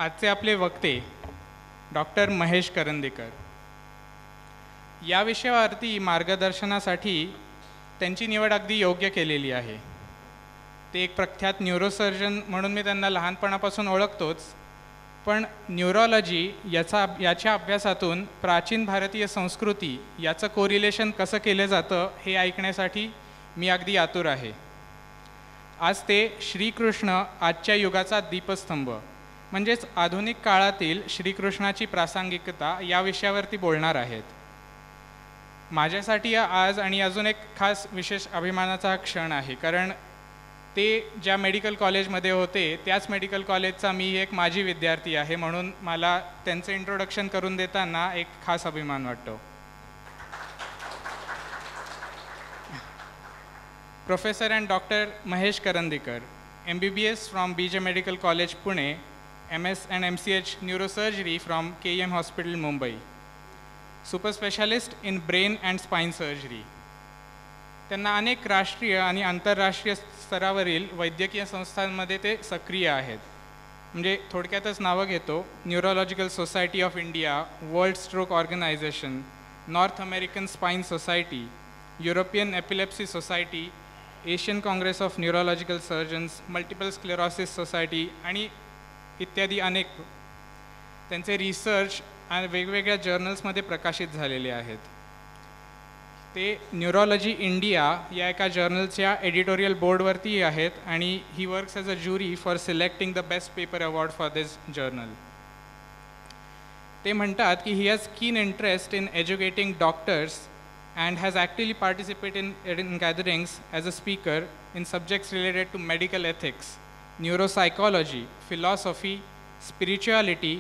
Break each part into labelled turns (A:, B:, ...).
A: आजचे आपले वक्ते डॉक्टर महेश करंदीकर या विषयावरती मार्गदर्शनासाठी त्यांची निवड अगदी योग्य केलेली आहे. ते एक प्रख्यात न्यूरोसर्जन म्हणून मी त्यांना लहानपणापासून ओळखतोच, पण न्यूरोलॉजी याच्या अभ्यासातून प्राचीन भारतीय संस्कृती याचं कोरिलेशन कसं केलं जातं हे ऐकण्यासाठी मी अगदी आतुर आहे. आज ते श्रीकृष्ण आजच्या युगाचा दीपस्तंभ म्हणजेच आधुनिक काळातील श्रीकृष्णाची प्रासंगिकता या विषयावरती बोलणार आहेत. माझ्यासाठी आज आणि अजून एक खास विशेष अभिमानाचा हा क्षण आहे, कारण ते ज्या मेडिकल कॉलेजमध्ये होते त्याच मेडिकल कॉलेजचा मी एक माजी विद्यार्थी आहे, म्हणून मला त्यांचं इंट्रोडक्शन करून देताना एक खास अभिमान वाटतो. Professor and doctor Mahesh Karandikar, MBBS from BJ medical college Pune, MS and MCH neurosurgery from KEM hospital Mumbai, super specialist in brain and spine surgery. त्यांना अनेक राष्ट्रीय आणि आंतरराष्ट्रीय स्तरावरील वैद्यकीय संस्थांमध्ये ते सक्रिय आहेत. म्हणजे थोडक्यातच नावं घेतो: neurological society of India, world stroke organisation, north American spine society, European epilepsy society, Asian congress of neurological surgeons, multiple sclerosis society आणि इत्यादी अनेक. त्यांचे रिसर्च आणि वेगवेगळ्या जर्नल्समध्ये प्रकाशित झालेले आहेत. ते न्यूरोलॉजी इंडिया या एका जर्नलच्या एडिटोरियल बोर्डवरती आहेत आणि he works as a jury for selecting the best paper award for this journal. ते म्हणतात की he has keen interest in educating doctors and has actively participated in gatherings as a speaker in subjects related to medical ethics, neuropsychology, philosophy, spirituality,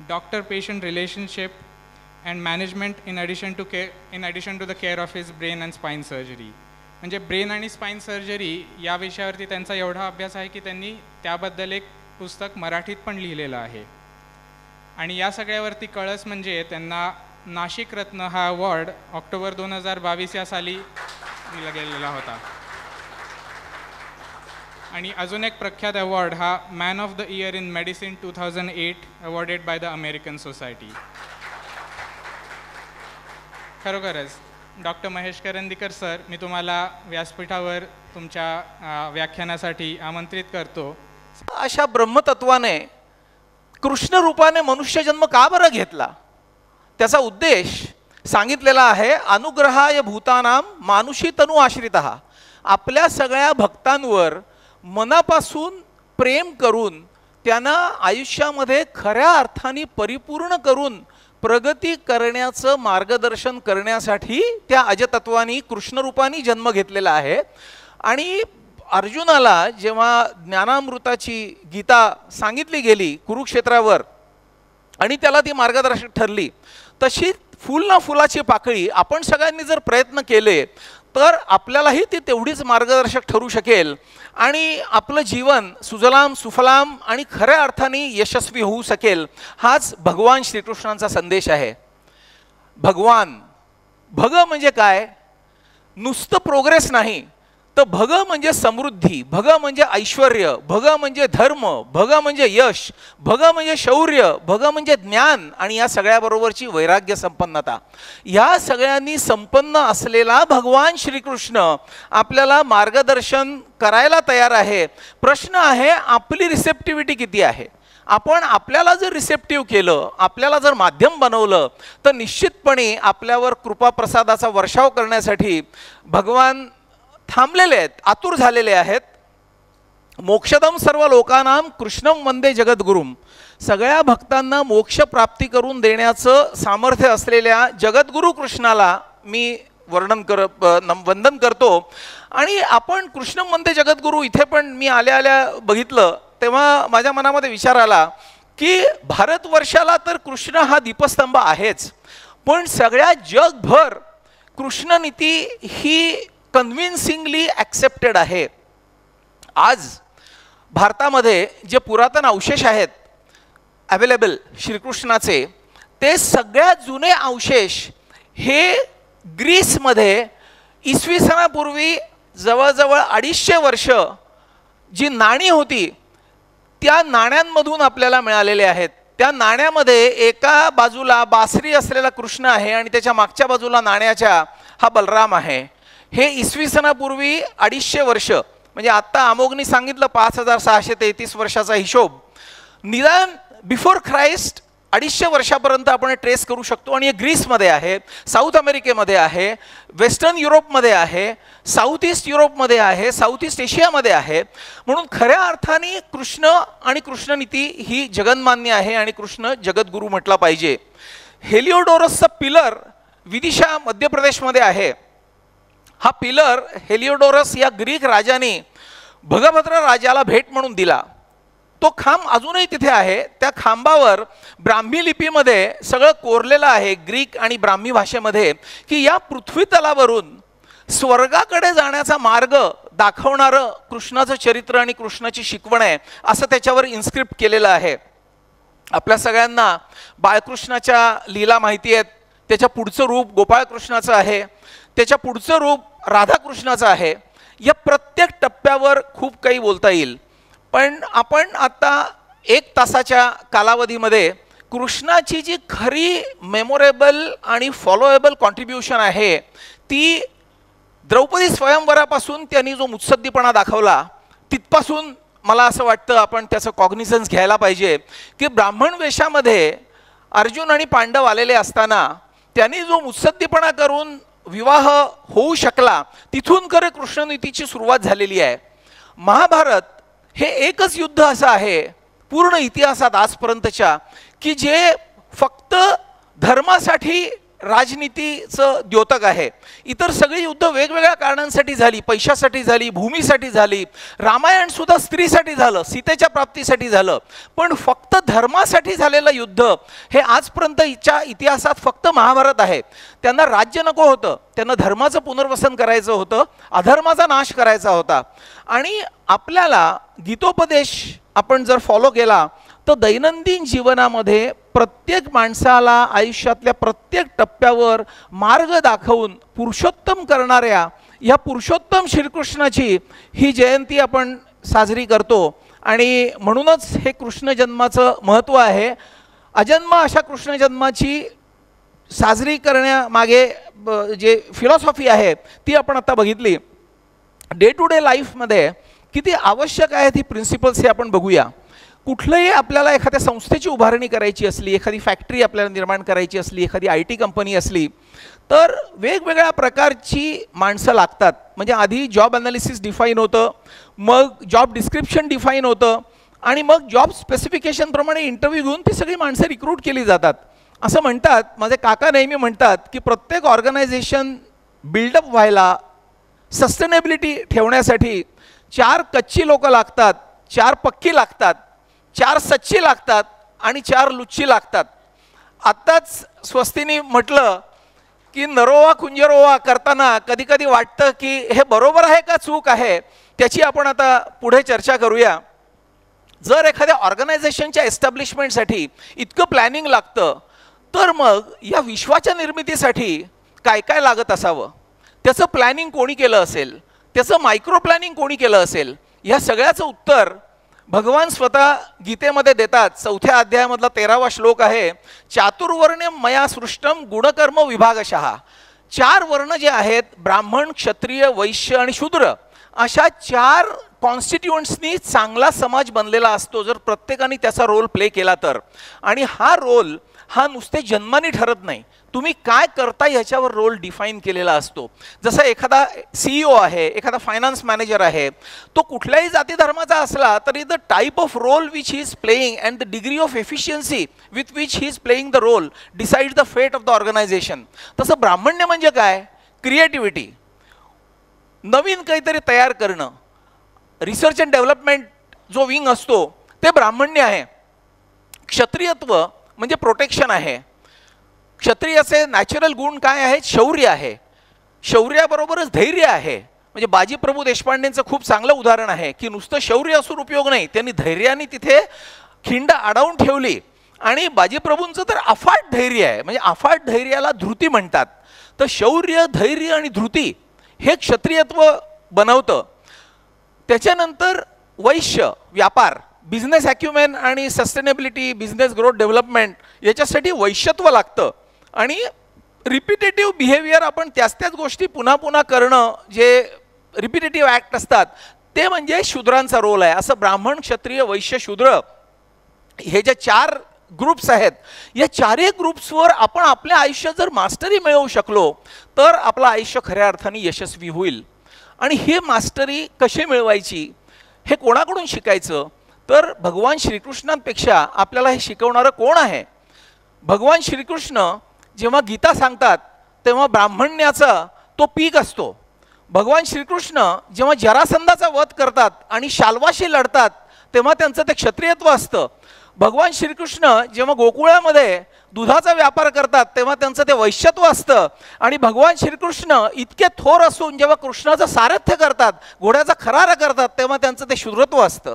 A: doctor-patient relationship, and management in addition to the care of his brain and spine surgery. म्हणजे brain आणि spine surgery या विषयावरती त्यांचा एवढा अभ्यास आहे की त्यांनी त्याबद्दल एक पुस्तक मराठीत पण लिहिलेलं आहे. आणि या सगळ्यावरती कळस म्हणजे त्यांना नाशिक रत्न हा अवॉर्ड ऑक्टोबर 2022 या साली दिला गेलेला होता. आणि अजून एक प्रख्यात अवॉर्ड हा man of the year in medicine 2008 awarded by the American society. खरोखरच डॉक्टर महेश करंदीकर सर, मी तुम्हाला व्यासपीठावर तुमच्या व्याख्यानासाठी आमंत्रित करतो.
B: अशा ब्रह्मतत्वाने कृष्ण रूपाने मनुष्यजन्म का बरं घेतला, त्याचा उद्देश सांगितलेला आहे. अनुग्रहाय भूतानाम मानुषी तनु आश्रितः. आपल्या सगळ्या भक्तांवर मनापासून प्रेम करून त्यांना आयुष्यामध्ये खऱ्या अर्थाने परिपूर्ण करून प्रगती करण्याचं मार्गदर्शन करण्यासाठी त्या अजतत्वानी कृष्णरूपाने जन्म घेतलेला आहे. आणि अर्जुनाला जेव्हा ज्ञानामृताची गीता सांगितली गेली कुरुक्षेत्रावर आणि त्याला ती मार्गदर्शक ठरली, तशी फुल ना फुलाची पाकळी आपण सगळ्यांनी जर प्रयत्न केले तर आपल्यालाही ती तेवढीच मार्गदर्शक ठरू शकेल आणि आपलं जीवन सुजलाम सुफलाम आणि खऱ्या अर्थाने यशस्वी होऊ शकेल. हाच भगवान श्रीकृष्णांचा संदेश आहे. भगवान, भग म्हणजे काय? नुसतं प्रोग्रेस नाही, तर भग म्हणजे समृद्धी, भग म्हणजे ऐश्वर्य, भग म्हणजे धर्म, भग म्हणजे यश, भग म्हणजे शौर्य, भग म्हणजे ज्ञान आणि या सगळ्याबरोबरची वैराग्य संपन्नता. या सगळ्यांनी संपन्न असलेला भगवान श्रीकृष्ण आपल्याला मार्गदर्शन करायला तयार आहे. प्रश्न आहे आपली रिसेप्टिव्हिटी किती आहे. आपण आपल्याला जर रिसेप्टिव्ह केलं, आपल्याला जर माध्यम बनवलं, तर निश्चितपणे आपल्यावर कृपाप्रसादाचा वर्षाव करण्यासाठी भगवान थांबलेले आहेत, आतुर झालेले आहेत. मोक्षदम सर्व लोकानाम कृष्णम वंदे जगद्गुरुम. सगळ्या भक्तांना मोक्ष प्राप्ती करून देण्याचं सामर्थ्य असलेल्या जगद्गुरु कृष्णाला मी वंदन करतो. आणि आपण कृष्णम वंदे जगद्गुरु इथे पण मी आल्या बघितलं तेव्हा माझ्या मनामध्ये विचार आला की भारतवर्षाला तर कृष्ण हा दीपस्तंभ आहेच, पण सगळ्या जगभर कृष्णनीती ही कन्व्हिन्सिंगली ॲक्सेप्टेड आहे. आज भारतामध्ये जे पुरातन अवशेष आहेत अवेलेबल श्रीकृष्णाचे, ते सगळ्यात जुने अवशेष हे ग्रीसमध्ये इसवी सनापूर्वी जवळजवळ 250 वर्ष जी नाणी होती त्या नाण्यांमधून आपल्याला मिळालेले आहेत. त्या नाण्यामध्ये एका बाजूला बासरी असलेला कृष्ण आहे आणि त्याच्या मागच्या बाजूला नाण्याच्या हा बलराम आहे. हे इसवी सनापूर्वी 250 वर्ष, म्हणजे आत्ता अमोघनी सांगितलं 5633 वर्षाचा हिशोब, निदान बिफोर ख्राइस्ट 250 वर्षापर्यंत आपण ट्रेस करू शकतो. आणि हे ग्रीसमध्ये आहे, साऊथ अमेरिकेमध्ये आहे, वेस्टर्न युरोपमध्ये आहे, साऊथ ईस्ट युरोपमध्ये आहे, साऊथ ईस्ट एशियामध्ये आहे. म्हणून खऱ्या अर्थाने कृष्ण आणि कृष्णनीती ही जगन्मान्य आहे आणि कृष्ण जगद्गुरू म्हटला पाहिजे. हेलिओडोरसचा पिलर विदिशा मध्य प्रदेशमध्ये आहे. हा पिलर हेलिओडोरस या ग्रीक राजाने भगभद्र राजाला भेट म्हणून दिला. तो खांब अजूनही तिथे आहे. त्या खांबावर ब्राह्मी लिपीमध्ये सगळं कोरलेलं आहे, ग्रीक आणि ब्राह्मी भाषेमध्ये, की या पृथ्वी तलावरून स्वर्गाकडे जाण्याचा मार्ग दाखवणारं कृष्णाचं चरित्र आणि कृष्णाची शिकवण आहे असं त्याच्यावर इन्स्क्रिप्ट केलेलं आहे. आपल्या सगळ्यांना बाळकृष्णाच्या लीला माहिती आहेत. त्याच्या पुढचं रूप गोपाळकृष्णाचं आहे, त्याच्या पुढचं रूप राधाकृष्णाचं आहे. या प्रत्येक टप्प्यावर खूप काही बोलता येईल, पण आपण आता 1 तासाच्या कालावधीमध्ये कृष्णाची जी खरी मेमोरेबल आणि फॉलोएबल कॉन्ट्रीब्युशन आहे ती द्रौपदी स्वयंवरापासून त्यांनी जो मुत्सद्दीपणा दाखवला तिथपासून मला असं वाटतं आपण त्याचं कॉग्निझन्स घ्यायला पाहिजे की ब्राह्मण वेशामध्ये अर्जुन आणि पांडव आलेले असताना त्यांनी जो मुत्सद्दीपणा करून विवाह होऊ शकला तिथून खरे कृष्णनीतीची सुरुवात झालेली आहे. महाभारत हे एकच युद्ध असं आहे पूर्ण इतिहासात आजपर्यंतच्या की जे फक्त धर्मासाठी राजनीतीचं द्योतक आहे. इतर सगळी युद्ध वेगवेगळ्या कारणांसाठी झाली, पैशासाठी झाली, भूमीसाठी झाली. रामायण सुद्धा स्त्रीसाठी झालं, सीतेच्या प्राप्तीसाठी झालं, पण फक्त धर्मासाठी झालेलं युद्ध हे आजपर्यंतच्या इतिहासात फक्त महाभारत आहे. त्यांना राज्य नको होतं, त्यांना धर्माचं पुनर्वसन करायचं होतं, अधर्माचा नाश करायचा होता. आणि आपल्याला गीतोपदेश आपण जर फॉलो केला तर दैनंदिन जीवनामध्ये प्रत्येक माणसाला आयुष्यातल्या प्रत्येक टप्प्यावर मार्ग दाखवून पुरुषोत्तम करणाऱ्या या पुरुषोत्तम श्रीकृष्णाची ही जयंती आपण साजरी करतो. आणि म्हणूनच हे कृष्ण जन्माचं महत्त्व आहे. अजन्म अशा कृष्ण जन्माची साजरी करण्यामागे जे फिलॉसॉफी आहे ती आपण आता बघितली. डे टू डे लाईफमध्ये किती आवश्यक आहेत ही प्रिन्सिपल्स हे आपण बघूया. कुठलंही आपल्याला एखाद्या संस्थेची उभारणी करायची असली, एखादी फॅक्टरी आपल्याला निर्माण करायची असली, एखादी IT कंपनी असली तर वेगवेगळ्या प्रकारची माणसं लागतात. म्हणजे आधी जॉब ॲनालिसिस डिफाईन होतं, मग जॉब डिस्क्रिप्शन डिफाईन होतं आणि मग जॉब स्पेसिफिकेशनप्रमाणे इंटरव्ह्यू घेऊन ती सगळी माणसं रिक्रूट केली जातात. असं म्हणतात, माझे काका नेहमी म्हणतात की प्रत्येक ऑर्गनायझेशन बिल्डअप व्हायला सस्टेनेबिलिटी ठेवण्यासाठी 4 कच्ची लोकं लागतात, 4 पक्की लागतात, 4 सच्ची लागतात आणि 4 लुच्ची लागतात. आत्ताच स्वस्तीने म्हटलं की नरोवा कुंजरोवा करताना कधी कधी वाटतं की हे बरोबर आहे का चूक आहे, त्याची आपण आता पुढे चर्चा करूया. जर एखाद्या ऑर्गनायझेशनच्या एस्टॅब्लिशमेंटसाठी इतकं प्लॅनिंग लागतं तर मग या विश्वाच्या निर्मितीसाठी काय काय लागत असावं, त्याचं प्लॅनिंग कोणी केलं असेल, त्याचं मायक्रो प्लॅनिंग कोणी केलं असेल, ह्या सगळ्याचं उत्तर भगवान स्वतः गीतेमध्ये देतात. 4थ्या अध्यायामधला 13वा श्लोक आहे, चातुर्वर्ण्यम मया सृष्टम गुणकर्म विभागशः. 4 वर्ण जे आहेत ब्राह्मण, क्षत्रिय, वैश्य आणि शूद्र, अशा 4 कॉन्स्टिट्युएंट्सनी चांगला समाज बनलेला असतो जर प्रत्येकाने त्याचा रोल प्ले केला तर. आणि हा रोल हा नुसते जन्माने ठरत नाही, तुम्ही काय करता ह्याच्यावर रोल डिफाईन केलेला असतो. जसं एखादा CEO आहे, एखादा फायनान्स मॅनेजर आहे, तो कुठल्याही जाती धर्माचा असला तरी the type of role which he is playing and the degree of efficiency with which he is playing the role decide the fate of the organisation. तसं ब्राह्मण्य म्हणजे काय, क्रिएटिव्हिटी, नवीन काहीतरी तयार करणं, रिसर्च अँड डेव्हलपमेंट जो विंग असतो ते ब्राह्मण्य आहे. क्षत्रियत्व म्हणजे प्रोटेक्शन आहे. क्षत्रियाचे नॅचरल गुण काय आहेत, शौर्य आहे. शौर्याबरोबरच धैर्य आहे. म्हणजे बाजीप्रभू देशपांडेंचं खूप चांगलं उदाहरण आहे की नुसतं शौर्य असून उपयोग नाही, त्यांनी धैर्याने तिथे खिंड अडवून ठेवली. आणि बाजीप्रभूंचं तर अफाट धैर्य आहे, म्हणजे अफाट धैर्याला धृती म्हणतात. तर शौर्य, धैर्य आणि धृती हे क्षत्रियत्व बनवतं. त्याच्यानंतर वैश्य, व्यापार, बिझनेस ॲक्युमेन आणि सस्टेनेबिलिटी, बिझनेस ग्रोथ डेव्हलपमेंट याच्यासाठी वैश्यत्व लागतं. आणि रिपिटेटिव्ह बिहेवियर, आपण त्याच गोष्टी पुन्हा पुन्हा करणं, जे रिपिटेटिव्ह ॲक्ट असतात ते म्हणजे शूद्रांचा रोल आहे. असं ब्राह्मण, क्षत्रिय, वैश्य, शूद्र हे जे 4 ग्रुप्स आहेत, या 4ही ग्रुप्सवर आपण आपल्या आयुष्यात जर मास्टरी मिळवू शकलो तर आपलं आयुष्य खऱ्या अर्थाने यशस्वी होईल. आणि हे मास्टरी कशी मिळवायची, हे कोणाकडून शिकायचं, तर भगवान श्रीकृष्णांपेक्षा आपल्याला हे शिकवणारं कोण आहे? भगवान श्रीकृष्ण जेव्हा गीता सांगतात तेव्हा ब्राह्मण्याचा तो पीक असतो. भगवान श्रीकृष्ण जेव्हा जरासंधाचा वध करतात आणि शाल्वाशी लढतात तेव्हा त्यांचं ते क्षत्रियत्व असतं. भगवान श्रीकृष्ण जेव्हा गोकुळामध्ये दुधाचा व्यापार करतात तेव्हा त्यांचं ते वैश्यत्व असतं. आणि भगवान श्रीकृष्ण इतके थोर असून जेव्हा कृष्णाचं सारथ्य करतात, घोड्याचा खरारा करतात, तेव्हा त्यांचं ते शूद्रत्व असतं.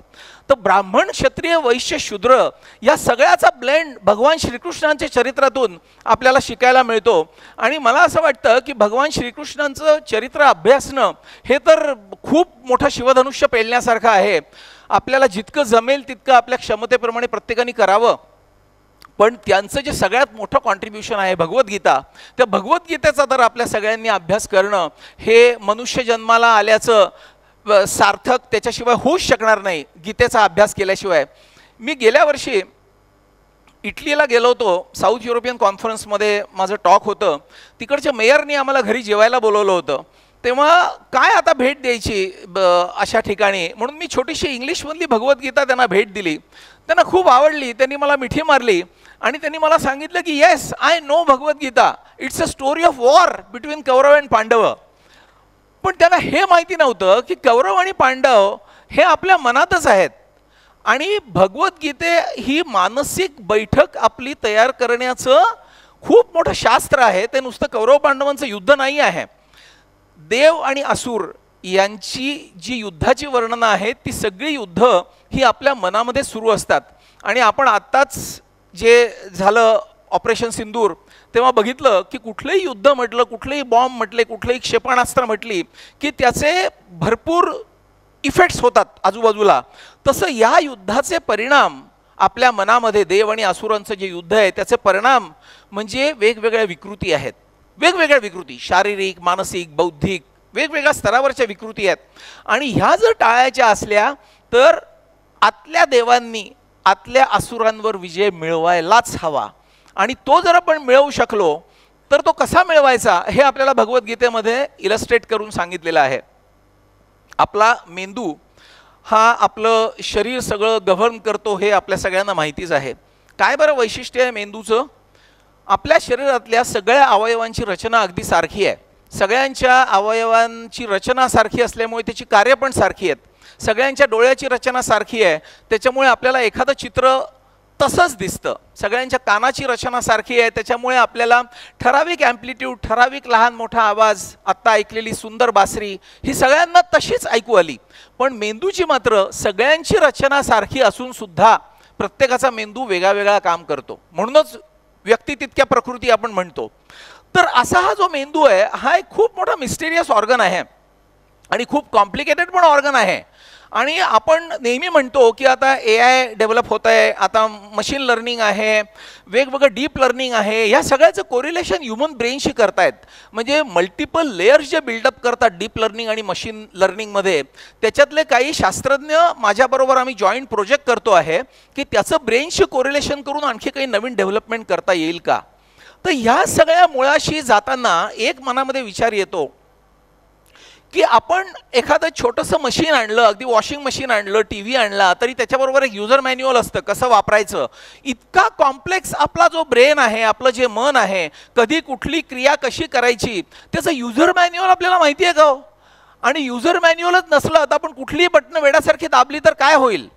B: तर ब्राह्मण, क्षत्रिय, वैश्य, शूद्र या सगळ्याचा ब्लेंड भगवान श्रीकृष्णांच्या चरित्रातून आपल्याला शिकायला मिळतो. आणि मला असं वाटतं की भगवान श्रीकृष्णांचं चरित्र अभ्यासणं हे तर खूप मोठं शिवधनुष्य पेलण्यासारखं आहे. आपल्याला जितकं जमेल तितकं आपल्या क्षमतेप्रमाणे प्रत्येकाने करावं. पण त्यांचं जे सगळ्यात मोठं कॉन्ट्रीब्युशन आहे भगवद्गीता, त्या भगवद्गीतेचा तर आपल्या सगळ्यांनी अभ्यास करणं हे मनुष्य जन्माला आल्याचं सार्थक त्याच्याशिवाय होऊच शकणार नाही, गीतेचा अभ्यास केल्याशिवाय. मी गेल्या वर्षी इटलीला गेलो होतो. साऊथ युरोपियन कॉन्फरन्समध्ये माझं टॉक होतं. तिकडच्या मेयरनी आम्हाला घरी जेवायला बोलवलं होतं. तेव्हा काय आता भेट द्यायची अशा ठिकाणी, म्हणून मी छोटीशी इंग्लिशमधली भगवद्गीता त्यांना भेट दिली. त्यांना खूप आवडली. त्यांनी मला मिठी मारली आणि त्यांनी मला सांगितलं की yes, I know Bhagavad Gita, it's a story of war between Kaurava and Pandava. पण त्यांना हे माहिती नव्हतं की कौरव आणि पांडव हे आपल्या मनातच आहेत. आणि भगवद्गीते ही मानसिक बैठक आपली तयार करण्याचं खूप मोठं शास्त्र आहे. ते नुसतं कौरव पांडवांचं युद्ध नाही आहे. देव आणि असुर यांची जी युद्धाची वर्णनं आहेत ती सगळी युद्ध ही आपल्या मनामध्ये सुरू असतात. आणि आपण आत्ताच जे झालं ऑपरेशन सिंदूर तेव्हा बघितलं की कुठलंही युद्ध म्हटलं, कुठलेही बॉम्ब म्हटले, कुठलेही क्षेपणास्त्र म्हटली की त्याचे भरपूर इफेक्ट्स होतात आजूबाजूला. तसं या युद्धाचे परिणाम आपल्या मनामध्ये, देव आणि असुरांचं जे युद्ध आहे त्याचे परिणाम म्हणजे वेगवेगळ्या विकृती आहेत. वेगवेगळ्या विकृती, शारीरिक, मानसिक, बौद्धिक, वेगवेगळ्या स्तरावरच्या विकृती आहेत. आणि ह्या जर टाळायच्या असल्या तर आतल्या देवांनी आतल्या असुरांवर विजय मिळवायलाच हवा. आणि तो जर आपण मिळवू शकलो तर तो कसा मिळवायचा हे आपल्याला भगवद्गीतेमध्ये इलस्ट्रेट करून सांगितलेलं आहे. आपला मेंदू हा आपलं शरीर सगळं गव्हर्न करतो हे आपल्या सगळ्यांना माहितीच आहे. काय बरं वैशिष्ट्य आहे मेंदूचं? आपल्या शरीरातल्या सगळ्या अवयवांची रचना अगदी सारखी आहे. सगळ्यांच्या अवयवांची रचना सारखी असल्यामुळे त्याची कार्य पण सारखी आहेत. सगळ्यांच्या डोळ्याची रचना सारखी आहे, त्याच्यामुळे आपल्याला एखादं चित्र तसंच दिसतं. सगळ्यांच्या कानाची रचना सारखी आहे, त्याच्यामुळे आपल्याला ठराविक ॲम्प्लिट्यूड, ठराविक लहान मोठा आवाज, आत्ता ऐकलेली सुंदर बासरी ही सगळ्यांना तशीच ऐकू आली. पण मेंदूची मात्र सगळ्यांची रचना सारखी असून सुद्धा प्रत्येकाचा मेंदू वेगळा वेगळा काम करतो. म्हणूनच व्यक्ती तितक्या प्रकृती आपण म्हणतो. तर असा हा जो मेंदू आहे हा एक खूप मोठा मिस्टेरियस ऑर्गन आहे आणि खूप कॉम्प्लिकेटेड पण ऑर्गन आहे. आणि आपण नेहमी म्हणतो की आता AI डेव्हलप होत आहे, आता मशीन लर्निंग आहे, वेगवेगळं डीप लर्निंग आहे, ह्या सगळ्याचं कोरिलेशन ह्युमन ब्रेनशी करतायत. म्हणजे मल्टिपल लेयर्स जे बिल्डअप करतात डीप लर्निंग आणि मशीन लर्निंगमध्ये, त्याच्यातले काही शास्त्रज्ञ माझ्याबरोबर आम्ही जॉईंट प्रोजेक्ट करतो आहे की त्याचं ब्रेनशी कोरिलेशन करून आणखी काही नवीन डेव्हलपमेंट करता येईल का. तर ह्या सगळ्या मुळाशी जाताना एक मनामध्ये विचार येतो की आपण एखादं छोटंसं मशीन आणलं, अगदी वॉशिंग मशीन आणलं, TV आणला, तरी त्याच्याबरोबर एक युजर मॅन्युअल असतं कसं वापरायचं. इतका कॉम्प्लेक्स आपला जो ब्रेन आहे, आपलं जे मन आहे, कधी कुठली क्रिया कशी करायची त्याचं युजर मॅन्युअल आपल्याला माहिती आहे का? आणि युजर मॅन्युअलच नसलं तर आपण कुठलीही बटणं वेड्यासारखी दाबली तर काय होईल?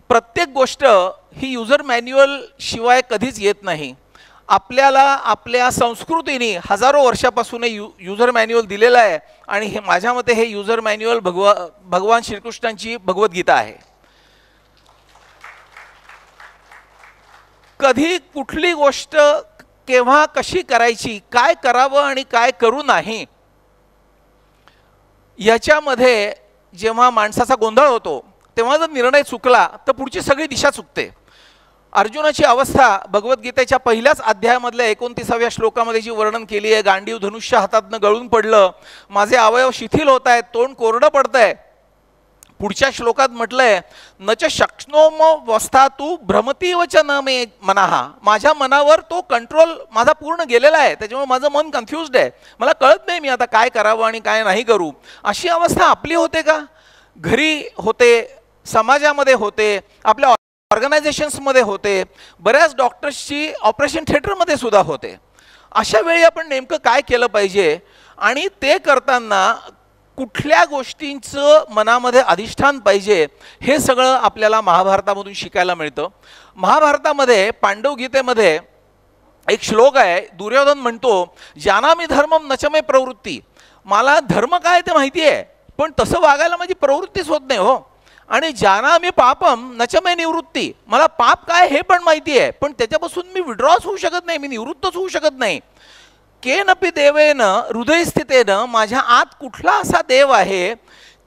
B: प्रत्येक गोष्ट ही युजर मॅन्युअल शिवाय कधीच येत नाही. आपल्याला आपल्या संस्कृतीने हजारो वर्षापासून युजर मॅन्युअल दिलेलं आहे आणि हे माझ्या मते हे युजर मॅन्युअल भगवान श्रीकृष्णांची भगवद्गीता आहे. कधी कुठली गोष्ट केव्हा कशी करायची, काय करावं आणि काय करू नाही, याच्यामध्ये जेव्हा माणसाचा गोंधळ होतो तेव्हा जर निर्णय चुकला तर पुढची सगळी दिशा चुकते. अर्जुनाची अवस्था भगवद्गीतेच्या पहिल्याच अध्यायामधल्या 29व्या श्लोकामध्ये जी वर्णन केली आहे, गांडीव धनुष्य हातातनं गळून पडलं, माझे अवयव शिथिल होत आहेत, तोंड कोरडं पडतंय. पुढच्या श्लोकात म्हटलंय नच शक्नोम वस्था तू भ्रमतीव च न मे मनाहा, माझ्या मनावर तो कंट्रोल माझा पूर्ण गेलेला आहे, त्याच्यामुळे माझं मन कन्फ्युज्ड आहे, मला कळत नाही मी आता काय करावं आणि काय नाही करू. अशी अवस्था आपली होते का? घरी होते, समाजामध्ये होते, आपल्या ऑर्गनायझेशन्समध्ये होते, बऱ्याच डॉक्टर्सची ऑपरेशन थिएटरमध्ये सुद्धा होते. अशा वेळी आपण नेमकं काय केलं पाहिजे आणि ते करताना कुठल्या गोष्टींचं मनामध्ये अधिष्ठान पाहिजे हे सगळं आपल्याला महाभारतामधून शिकायला मिळतं. महाभारतामध्ये पांडव गीतेमध्ये एक श्लोक आहे, दुर्योधन म्हणतो जानामि धर्मम नचमे प्रवृत्ती, मला धर्म काय ते माहिती आहे पण तसं वागायला माझी प्रवृत्तीच होत नाही हो. आणि जानामि पापम नचमे निवृत्ती, मला पाप काय हे पण माहिती आहे पण त्याच्यापासून मी विड्रॉच होऊ शकत नाही, मी निवृत्तच होऊ शकत नाही. केनपि देवेन हृदयस्थितेन, माझ्या आत कुठला असा देव आहे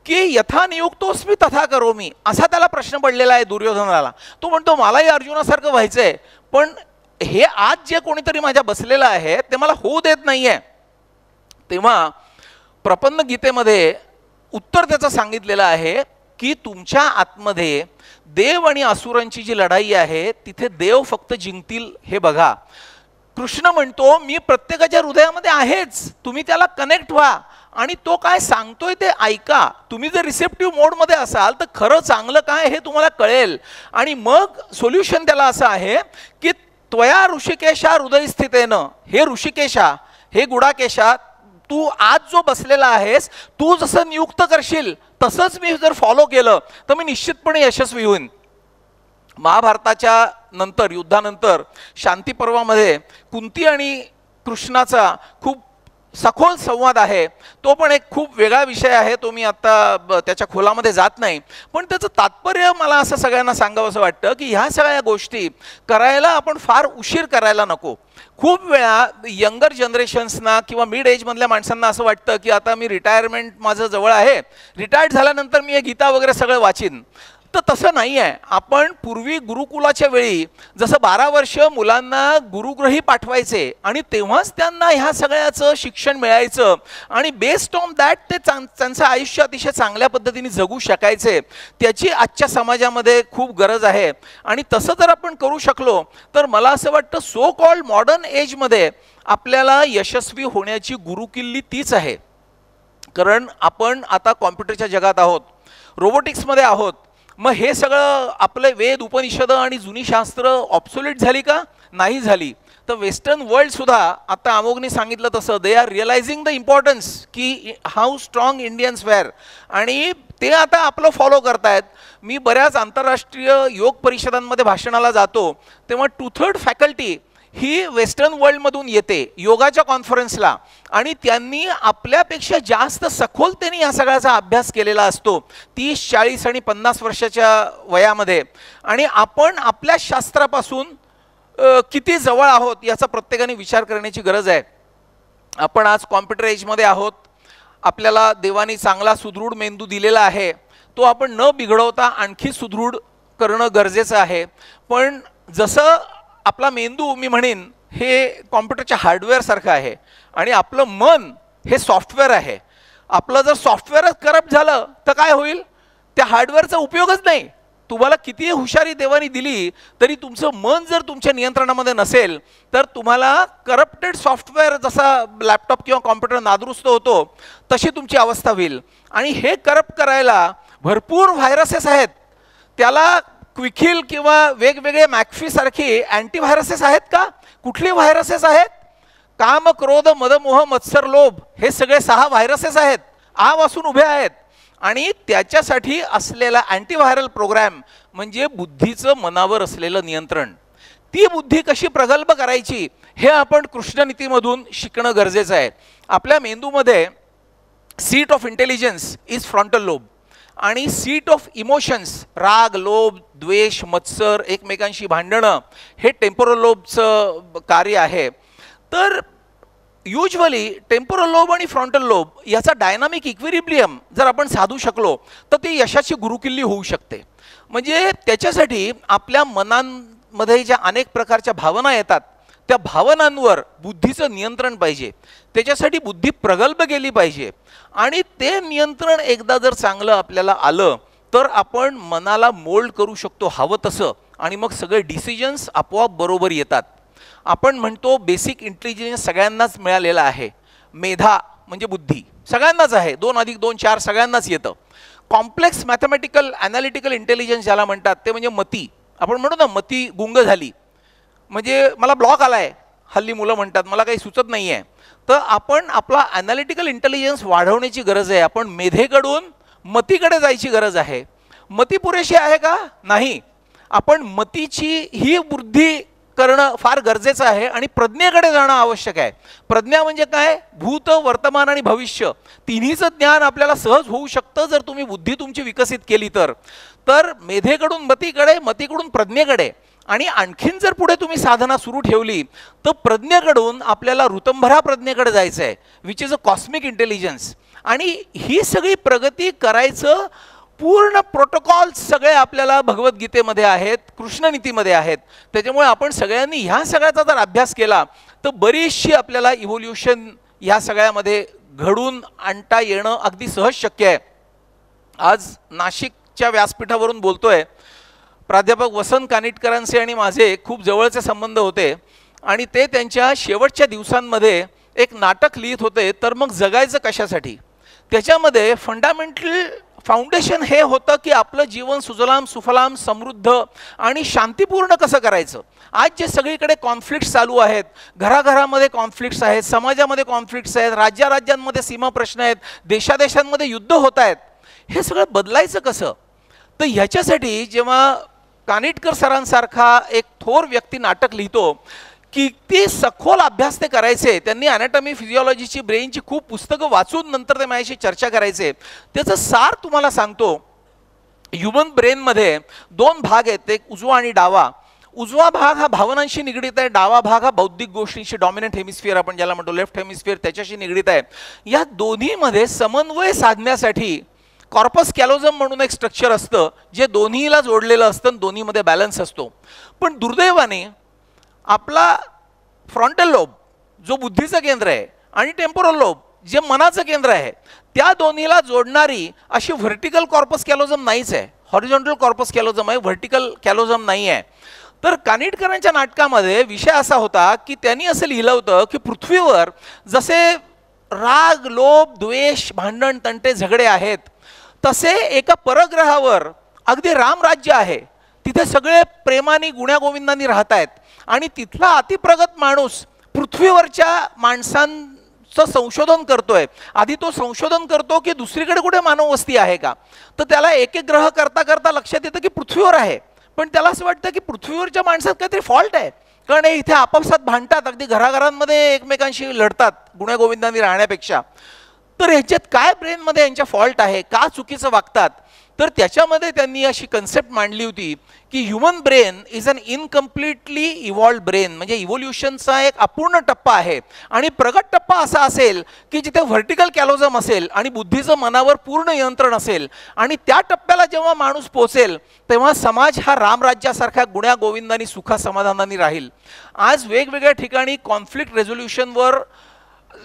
B: की यथा नियुक्तोस्मी तथा करोमी, असा त्याला प्रश्न पडलेला आहे दुर्योधनाला. तो म्हणतो मलाही अर्जुनासारखं व्हायचंय पण हे आज जे कोणीतरी माझ्या बसलेलं आहे ते मला होऊ देत नाहीये. तेव्हा प्रपन्न गीतेमध्ये उत्तर त्याचं सांगितलेलं आहे की तुमच्या आतमध्ये देव आणि असुरांची जी लढाई आहे तिथे देव फक्त जिंकतील हे बघा. कृष्ण म्हणतो मी प्रत्येकाच्या हृदयामध्ये आहेच, तुम्ही त्याला कनेक्ट व्हा आणि तो काय सांगतोय ते ऐका. तुम्ही जर रिसेप्टिव्ह मोडमध्ये असाल तर खरं चांगलं काय हे तुम्हाला कळेल आणि मग सोल्युशन त्याला असं आहे की त्वया ऋषिकेशा हृदयस्थितेनं, हे ऋषिकेशा, हे गुडाकेशा, तू आज जो बसलेला आहेस तू जसं नियुक्त करशील तसंच मी जर फॉलो केलं तर मी निश्चितपणे यशस्वी होईन. महाभारताच्या नंतर, युद्धानंतर शांती पर्वामध्ये कुंती आणि कृष्णाचा खूप सखोल संवाद आहे. तो पण एक खूप वेगळा विषय आहे, तो मी आता त्याच्या खोलामध्ये जात नाही. पण त्याचं तात्पर्य मला असं सगळ्यांना सांगावं असं वाटतं की ह्या सगळ्या गोष्टी करायला आपण फार उशीर करायला नको. खूप वेळा यंगर जनरेशन्सना किंवा मिड एजमधल्या माणसांना असं वाटतं की आता मी रिटायरमेंट माझं जवळ आहे, रिटायर्ड झाल्यानंतर मी हे गीता वगैरे सगळं वाचीन. तर तसं नाही आहे. आपण पूर्वी गुरुकुलाच्या वेळी जसं 12 वर्ष मुलांना गुरुगृही पाठवायचे आणि तेव्हाच त्यांना ह्या सगळ्याचं शिक्षण मिळायचं आणि बेस्ड ऑन दॅट ते त्यांचं आयुष्य अतिशय चांगल्या पद्धतीने जगू शकायचे, त्याची आजच्या समाजामध्ये खूप गरज आहे. आणि तसं जर आपण करू शकलो तर मला असं वाटतं सो कॉल्ड मॉडर्न एजमध्ये आपल्याला यशस्वी होण्याची गुरुकिल्ली तीच आहे. कारण आपण आता कॉम्प्युटरच्या जगात आहोत, रोबोटिक्समध्ये आहोत. मग हे सगळं आपले वेद उपनिषद आणि जुनी शास्त्र ऑब्सोल्यूट झाली का? नाही झाली. तर वेस्टर्न वर्ल्ड सुद्धा आता अमोघने सांगितलं तसं they are realising the importance की हाऊ स्ट्रॉंग इंडियन्स वेअर आणि ते आता आपलं फॉलो करतायत. मी बऱ्याच आंतरराष्ट्रीय योग परिषदांमध्ये भाषणाला जातो तेव्हा 2/3 फॅकल्टी ही वेस्टर्न वर्ल्डमधून येते योगाच्या कॉन्फरन्सला आणि त्यांनी आपल्यापेक्षा जास्त सखोलतेने या सगळ्याचा अभ्यास केलेला असतो 30, 40 आणि 50 वर्षाच्या वयामध्ये. आणि आपण आपल्या शास्त्रापासून किती जवळ आहोत याचा प्रत्येकाने विचार करण्याची गरज आहे. आपण आज कॉम्प्युटर एजमध्ये आहोत, आपल्याला देवाने चांगला सुदृढ मेंदू दिलेला आहे, तो आपण न बिघडवता आणखी सुदृढ करणं गरजेचं आहे. पण जसं आपला मेंदू मी म्हणेन हे कॉम्प्युटरच्या हार्डवेअरसारखं आहे आणि आपलं मन हे सॉफ्टवेअर आहे. आपलं जर सॉफ्टवेअरच करप्ट झालं तर काय होईल? त्या हार्डवेअरचा उपयोगच नाही. तुम्हाला कितीही हुशारी देवानी दिली तरी तुमचं मन जर तुमच्या नियंत्रणामध्ये नसेल तर तुम्हाला करप्टेड सॉफ्टवेअर जसा लॅपटॉप किंवा कॉम्प्युटर नादुरुस्त होतो तशी तुमची अवस्था होईल. आणि हे करप्ट करायला भरपूर व्हायरसेस आहेत. त्याला क्विकिल किंवा वेगवेगळे मॅकफी सारखी अँटीव्हायरसेस आहेत का? कुठली व्हायरसेस आहेत? काम, क्रोध, मद, मोह, मत्सर, लोभ हे सगळे 6 व्हायरसेस आहेत, आ वासून उभे आहेत. आणि त्याच्यासाठी असलेला अँटीव्हायरल प्रोग्राम म्हणजे बुद्धीचं मनावर असलेलं नियंत्रण. ती बुद्धी कशी प्रगल्भ करायची हे आपण कृष्णनीतीमधून शिकणं गरजेचं आहे. आपल्या मेंदूमध्ये seat of intelligence is frontal lobe आणि सीट ऑफ इमोशन्स राग, लोभ, द्वेष, मत्सर, एकमेकांशी भांडणं हे टेम्पोरल लोबचं कार्य आहे. तर युजली टेम्पोरल लोब आणि फ्रंटल लोब याचा डायनामिक इक्विलिब्रियम जर आपण साधू शकलो तर ती यशाची गुरुकिल्ली होऊ शकते. म्हणजे त्याच्यासाठी आपल्या मनांमध्ये ज्या अनेक प्रकारच्या भावना येतात त्या भावनांवर बुद्धीचं नियंत्रण पाहिजे. त्याच्यासाठी बुद्धी प्रगल्भ केली पाहिजे आणि ते नियंत्रण एकदा जर चांगलं आपल्याला आलं तर आपण मनाला मोल्ड करू शकतो हवं तसं आणि मग सगळे डिसिजन्स आपोआप बरोबर येतात. आपण म्हणतो बेसिक इंटेलिजन्स सगळ्यांनाच मिळालेला आहे. मेधा म्हणजे बुद्धी सगळ्यांनाच आहे. 2 + 2 4 सगळ्यांनाच येतं. कॉम्प्लेक्स मॅथमॅटिकल ॲनालिटिकल इंटेलिजन्स ज्याला म्हणतात ते म्हणजे मती. आपण म्हणतो ना मती गुंग झाली म्हणजे मला ब्लॉक आलाय. हल्ली मुलं म्हणतात मला काही सुचत नाही आहे. तर आपण आपला ॲनालिटिकल इंटेलिजन्स वाढवण्याची गरज आहे. आपण मेधेकडून मतीकडे जायची गरज आहे. मती पुरेशी आहे का? नाही. आपण मतीची ही वृद्धी करणं फार गरजेचं आहे आणि प्रज्ञेकडे जाणं आवश्यक आहे. प्रज्ञा म्हणजे काय? भूत, वर्तमान आणि भविष्य तिन्हीचं ज्ञान आपल्याला सहज होऊ शकतं जर तुम्ही बुद्धी तुमची विकसित केली तर मेधेकडून मतीकडे, मतीकडून प्रज्ञेकडे आणि आणखीन जर पुढे तुम्ही साधना सुरू ठेवली तर प्रज्ञेकडून आपल्याला ऋतंभरा प्रज्ञेकडे जायचं आहे which is a cosmic intelligence. आणि ही सगळी प्रगती करायचं पूर्ण प्रोटोकॉल सगळे आपल्याला भगवद्गीतेमध्ये आहेत, कृष्णनीतीमध्ये आहेत. त्याच्यामुळे आपण सगळ्यांनी ह्या सगळ्याचा जर अभ्यास केला तर बरीचशी आपल्याला इव्होल्युशन ह्या सगळ्यामध्ये घडून आणता येणं अगदी सहज शक्य आहे. आज नाशिकच्या व्यासपीठावरून बोलतोय. प्राध्यापक वसंत कानिटकरांचे आणि माझे खूप जवळचे संबंध होते आणि ते त्यांच्या शेवटच्या दिवसांमध्ये एक नाटक लिहित होते. तर मग जगायचं कशासाठी? त्याच्यामध्ये फंडामेंटल फाउंडेशन हे होतं की आपलं जीवन सुजलाम सुफलाम समृद्ध आणि शांतीपूर्ण कसं करायचं. आज जे सगळीकडे कॉन्फ्लिक्ट्स चालू आहेत, घराघरामध्ये कॉन्फ्लिक्ट्स आहेत, समाजामध्ये कॉन्फ्लिक्ट्स आहेत, राज्यामध्ये सीमा प्रश्न आहेत, देशादेशांमध्ये युद्ध होत आहेत, हे सगळं बदलायचं कसं? तर ह्याच्यासाठी जेव्हा कानिटकर सरांसारखा एक थोर व्यक्ती नाटक लिहितो किती सखोल अभ्यास ते करायचे. त्यांनी ॲनाटॉमी फिजिओलॉजीची ब्रेनची खूप पुस्तकं वाचून नंतर ते माझ्याशी चर्चा करायचे. त्याचं सार तुम्हाला सांगतो. ह्युमन ब्रेनमध्ये 2 भाग आहेत, एक उजवा आणि डावा. उजवा भाग हा भावनांशी निगडीत आहे, डावा भाग हा बौद्धिक गोष्टींशी डॉमिनंट हेमिस्फिअर आपण ज्याला म्हणतो लेफ्ट हेमिस्फिअर त्याच्याशी निगडीत आहे. या दोन्हीमध्ये समन्वय साधण्यासाठी कॉर्पस कॅलोझम म्हणून एक स्ट्रक्चर असतं जे दोन्हीला जोडलेलं असतं, दोन्हीमध्ये बॅलन्स असतो. पण दुर्दैवाने आपला फ्रंटल लोब जो बुद्धीचं केंद्र आहे आणि टेम्पोरल लोब जे मनाचं केंद्र आहे त्या दोन्हीला जोडणारी अशी व्हर्टिकल कॉर्पस कॅलोझम नाहीच आहे. हॉरिझॉन्टल कॉर्पस कॅलोझम आहे, व्हर्टिकल कॅलोझम नाही आहे. तर कानिटकरांच्या नाटकामध्ये विषय असा होता की त्यांनी असं लिहिलं होतं की पृथ्वीवर जसे राग, लोभ, द्वेष, भांडण, तंटे, झगडे आहेत तसे एका परग्रहावर अगदी रामराज्य आहे. तिथे सगळे प्रेमाने गुण्यागोविंदांनी राहत आहेत आणि तिथला अतिप्रगत माणूस पृथ्वीवरच्या माणसांचं संशोधन करतोय. आधी तो संशोधन करतो की दुसरीकडे कुठे मानववस्ती आहे का. तर त्याला एक एक ग्रह करता करता लक्षात येतं की पृथ्वीवर आहे. पण त्याला असं वाटतं की पृथ्वीवरच्या माणसात काहीतरी फॉल्ट आहे, कारण इथे आपापसात भांडतात, अगदी घराघरांमध्ये एकमेकांशी लढतात गुण्यागोविंदांनी राहण्यापेक्षा. तर ह्याच्यात काय ब्रेनमध्ये यांच्या फॉल्ट आहे, का चुकीचं वागतात? तर त्याच्यामध्ये त्यांनी अशी कन्सेप्ट मांडली होती की human brain is an incompletely evolved brain. म्हणजे इव्होल्युशनचा एक अपूर्ण टप्पा आहे आणि प्रगत टप्पा असा असेल की जिथे व्हर्टिकल कॅलोझम असेल आणि बुद्धीचं मनावर पूर्ण नियंत्रण असेल. आणि त्या टप्प्याला जेव्हा माणूस पोहोचेल तेव्हा समाज हा रामराज्यासारख्या गुण्यागोविंदांनी सुखासमाधानाने राहील. आज वेगवेगळ्या ठिकाणी कॉन्फ्लिक्ट रेझोल्युशनवर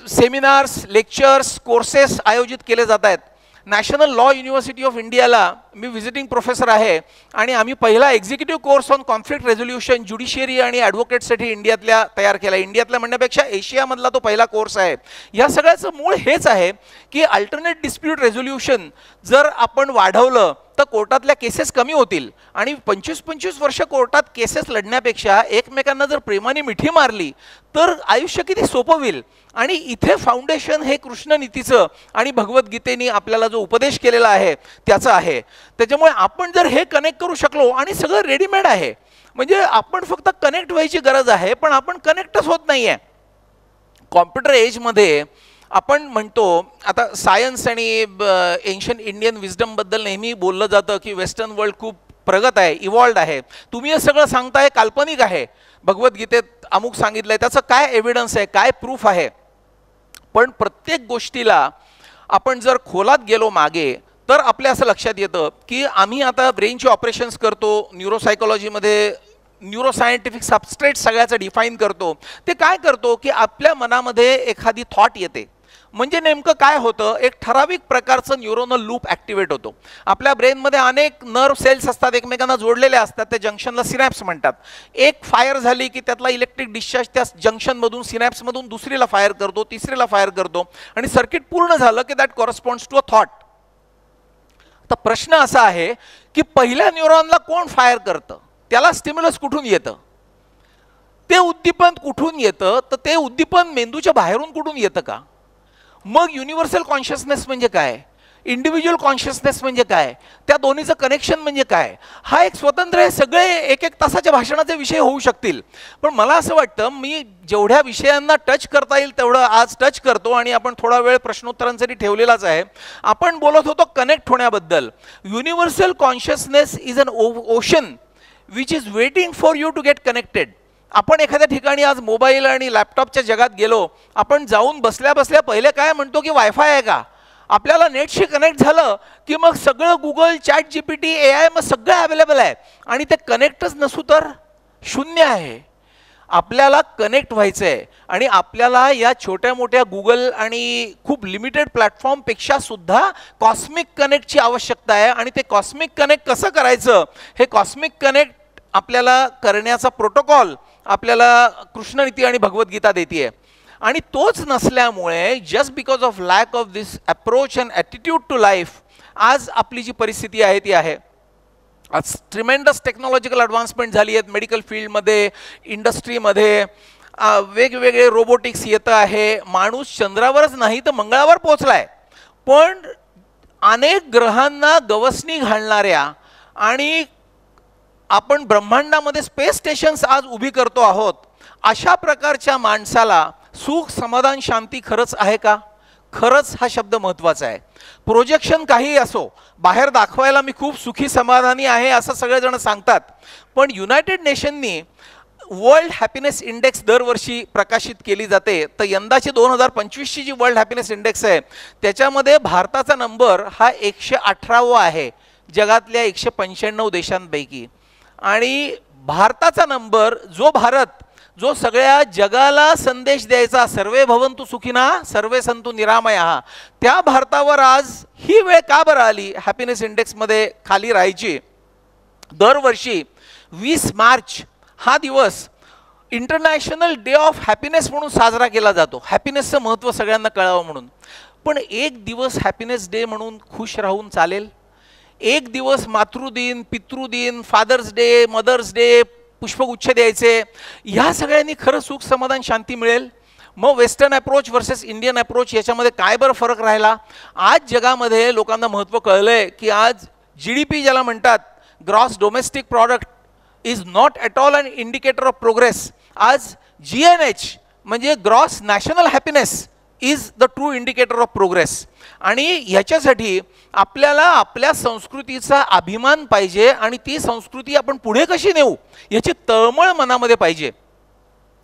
B: सेमिनार्स, लेक्चर्स, कोर्सेस आयोजित केले जात आहेत. नॅशनल लॉ युनिव्हर्सिटी ऑफ इंडियाला मी व्हिजिटिंग प्रोफेसर आहे आणि आम्ही पहिला executive course on conflict resolution judiciary आणि ॲडव्होकेटसाठी इंडियातल्या तयार केला. इंडियातल्या म्हणण्यापेक्षा एशियामधला तो पहिला कोर्स आहे. या सगळ्याचं मूळ हेच आहे की अल्टरनेट डिस्प्यूट रेझोल्युशन जर आपण वाढवलं तर कोर्टातल्या केसेस कमी होतील आणि 25-25 वर्ष कोर्टात केसेस लढण्यापेक्षा एकमेकांना जर प्रेमाने मिठी मारली तर आयुष्य किती सोपं होईल. आणि इथे फाउंडेशन हे कृष्णनीतीचं आणि भगवद्गीतेने आपल्याला जो उपदेश केलेला आहे त्याचं आहे. त्याच्यामुळे आपण जर हे कनेक्ट करू शकलो आणि सगळं रेडीमेड आहे, म्हणजे आपण फक्त कनेक्ट व्हायची गरज आहे पण आपण कनेक्टच होत नाही आहे. कॉम्प्युटर एजमध्ये आपण म्हणतो आता सायन्स आणि एन्शियंट इंडियन विजडमबद्दल नेहमी बोललं जातं की वेस्टर्न वर्ल्ड खूप प्रगत आहे, इव्हॉल्व्ड आहे. तुम्ही हे सगळं सांगताय काल्पनिक आहे, भगवद्गीतेत अमुक सांगितलंय, त्याचं काय एव्हिडन्स आहे, काय प्रूफ आहे? पण प्रत्येक गोष्टीला आपण जर खोलात गेलो मागे तर आपल्या असं लक्षात येतं की आम्ही आता ब्रेनचे ऑपरेशन्स करतो, न्यूरोसायकोलॉजीमध्ये न्यूरोसायंटिफिक सबस्ट्रेट सगळ्याचं डिफाईन करतो. ते काय करतो की आपल्या मनामध्ये एखादी थॉट येते, म्हणजे नेमकं काय होतं, एक ठराविक प्रकारचं न्यूरोनल लूप ॲक्टिवेट होतो. आपल्या ब्रेनमध्ये अनेक नर्व सेल्स असतात, एकमेकांना जोडलेले असतात, त्या जंक्शनला सिनॅप्स म्हणतात. एक फायर झाली की त्यातला इलेक्ट्रिक डिस्चार्ज त्या जंक्शनमधून सिनॅप्समधून दुसरीला फायर करतो, तिसरीला फायर करतो आणि सर्किट पूर्ण झालं की that corresponds to a thought. तर प्रश्न असा आहे की पहिल्या न्यूरॉनला कोण फायर करतं, त्याला स्टिम्युलस कुठून येतं, ते उद्दीपन कुठून येतं, तर ते उद्दीपन मेंदूच्या बाहेरून कुठून येतं का? मग युनिव्हर्सल कॉन्शियसनेस म्हणजे काय, इंडिव्हिज्युअल कॉन्शियसनेस म्हणजे काय, त्या दोन्हीचं कनेक्शन म्हणजे काय, हा एक स्वतंत्र सगळे एक एक तासाच्या भाषणाचे विषय होऊ शकतील. पण मला असं वाटतं मी जेवढ्या विषयांना टच करता येईल तेवढं आज टच करतो आणि आपण थोडा वेळ प्रश्नोत्तरांसाठी ठेवलेलाच आहे. आपण बोलत होतो कनेक्ट होण्याबद्दल. Universal consciousness is an ocean which is waiting for you to get connected. आपण एखाद्या ठिकाणी आज मोबाईल आणि लॅपटॉपच्या जगात गेलो, आपण जाऊन बसल्या बसल्या पहिले काय म्हणतो की वायफाय आहे का, आपल्याला नेटशी कनेक्ट झालं की मग सगळं गुगल, चॅट जीपीटी, AI मग सगळं अवेलेबल आहे आणि ते कनेक्टच नसू तर शून्य आहे. आपल्याला कनेक्ट व्हायचं आहे आणि आपल्याला या छोट्या मोठ्या गुगल आणि खूप लिमिटेड प्लॅटफॉर्मपेक्षा सुद्धा कॉस्मिक कनेक्टची आवश्यकता आहे. आणि ते कॉस्मिक कनेक्ट कसं करायचं, हे कॉस्मिक कनेक्ट आपल्याला करण्याचा प्रोटोकॉल आपल्याला कृष्णनीती आणि भगवद्गीता देते. आणि तोच नसल्यामुळे just because of lack of this approach and attitude to life आज आपली जी परिस्थिती आहे ती आहे. आज ट्रिमेंडस टेक्नॉलॉजिकल ॲडव्हान्समेंट झाली आहेत मेडिकल फील्डमध्ये, इंडस्ट्रीमध्ये. वेगवेगळे रोबोटिक्स येतं आहे. माणूस चंद्रावरच नाही तर मंगळावर पोचलाय. पण अनेक ग्रहांना गवसणी घालणाऱ्या आणि आपण ब्रह्मांडामध्ये स्पेस स्टेशन्स आज उभी करतो आहोत, अशा प्रकारच्या माणसाला सुख, समाधान, शांती खरंच आहे का? खरंच हा शब्द महत्त्वाचा आहे. प्रोजेक्शन काही असो, बाहेर दाखवायला मी खूप सुखी समाधानी आहे असं सगळेजण सांगतात. पण युनायटेड नेशननी वर्ल्ड हॅपीनेस इंडेक्स दरवर्षी प्रकाशित केली जाते. तर यंदाची 2025ची जी वर्ल्ड हॅपीनेस इंडेक्स आहे त्याच्यामध्ये भारताचा नंबर हा 118वा आहे जगातल्या 195 देशांपैकी. आणि भारताचा नंबर, जो सगळ्या जगाला संदेश द्यायचा, सर्वे भवन्तु सुखिनः सर्वे सन्तु निरामयाः, त्या भारतावर आज ही वेळ का बरं आली हॅपीनेस इंडेक्समध्ये खाली राहायची? दरवर्षी 20 मार्च हा दिवस इंटरनॅशनल डे ऑफ हॅपीनेस म्हणून साजरा केला जातो. हॅपीनेसचं महत्त्व सगळ्यांना कळावं म्हणून. पण एक दिवस हॅपीनेस डे म्हणून खुश राहून चालेल? एक दिवस मातृदिन, पितृदिन, फादर्स डे, मदर्स डे, पुष्पगुच्छ द्यायचे, ह्या सगळ्यांनी खरं सुख, समाधान, शांती मिळेल? मग western approach versus Indian approach याच्यामध्ये काय बरं फरक राहिला? आज जगामध्ये लोकांना महत्त्व कळलंय की आज GDP ज्याला म्हणतात, gross domestic product, is not at all an indicator of progress. आज GNH म्हणजे gross national happiness is the true indicator of progress. आणि ह्याच्यासाठी आपल्याला आपल्या संस्कृतीचा अभिमान पाहिजे आणि ती संस्कृती आपण पुढे कशी नेऊ याची तळमळ मनामध्ये पाहिजे.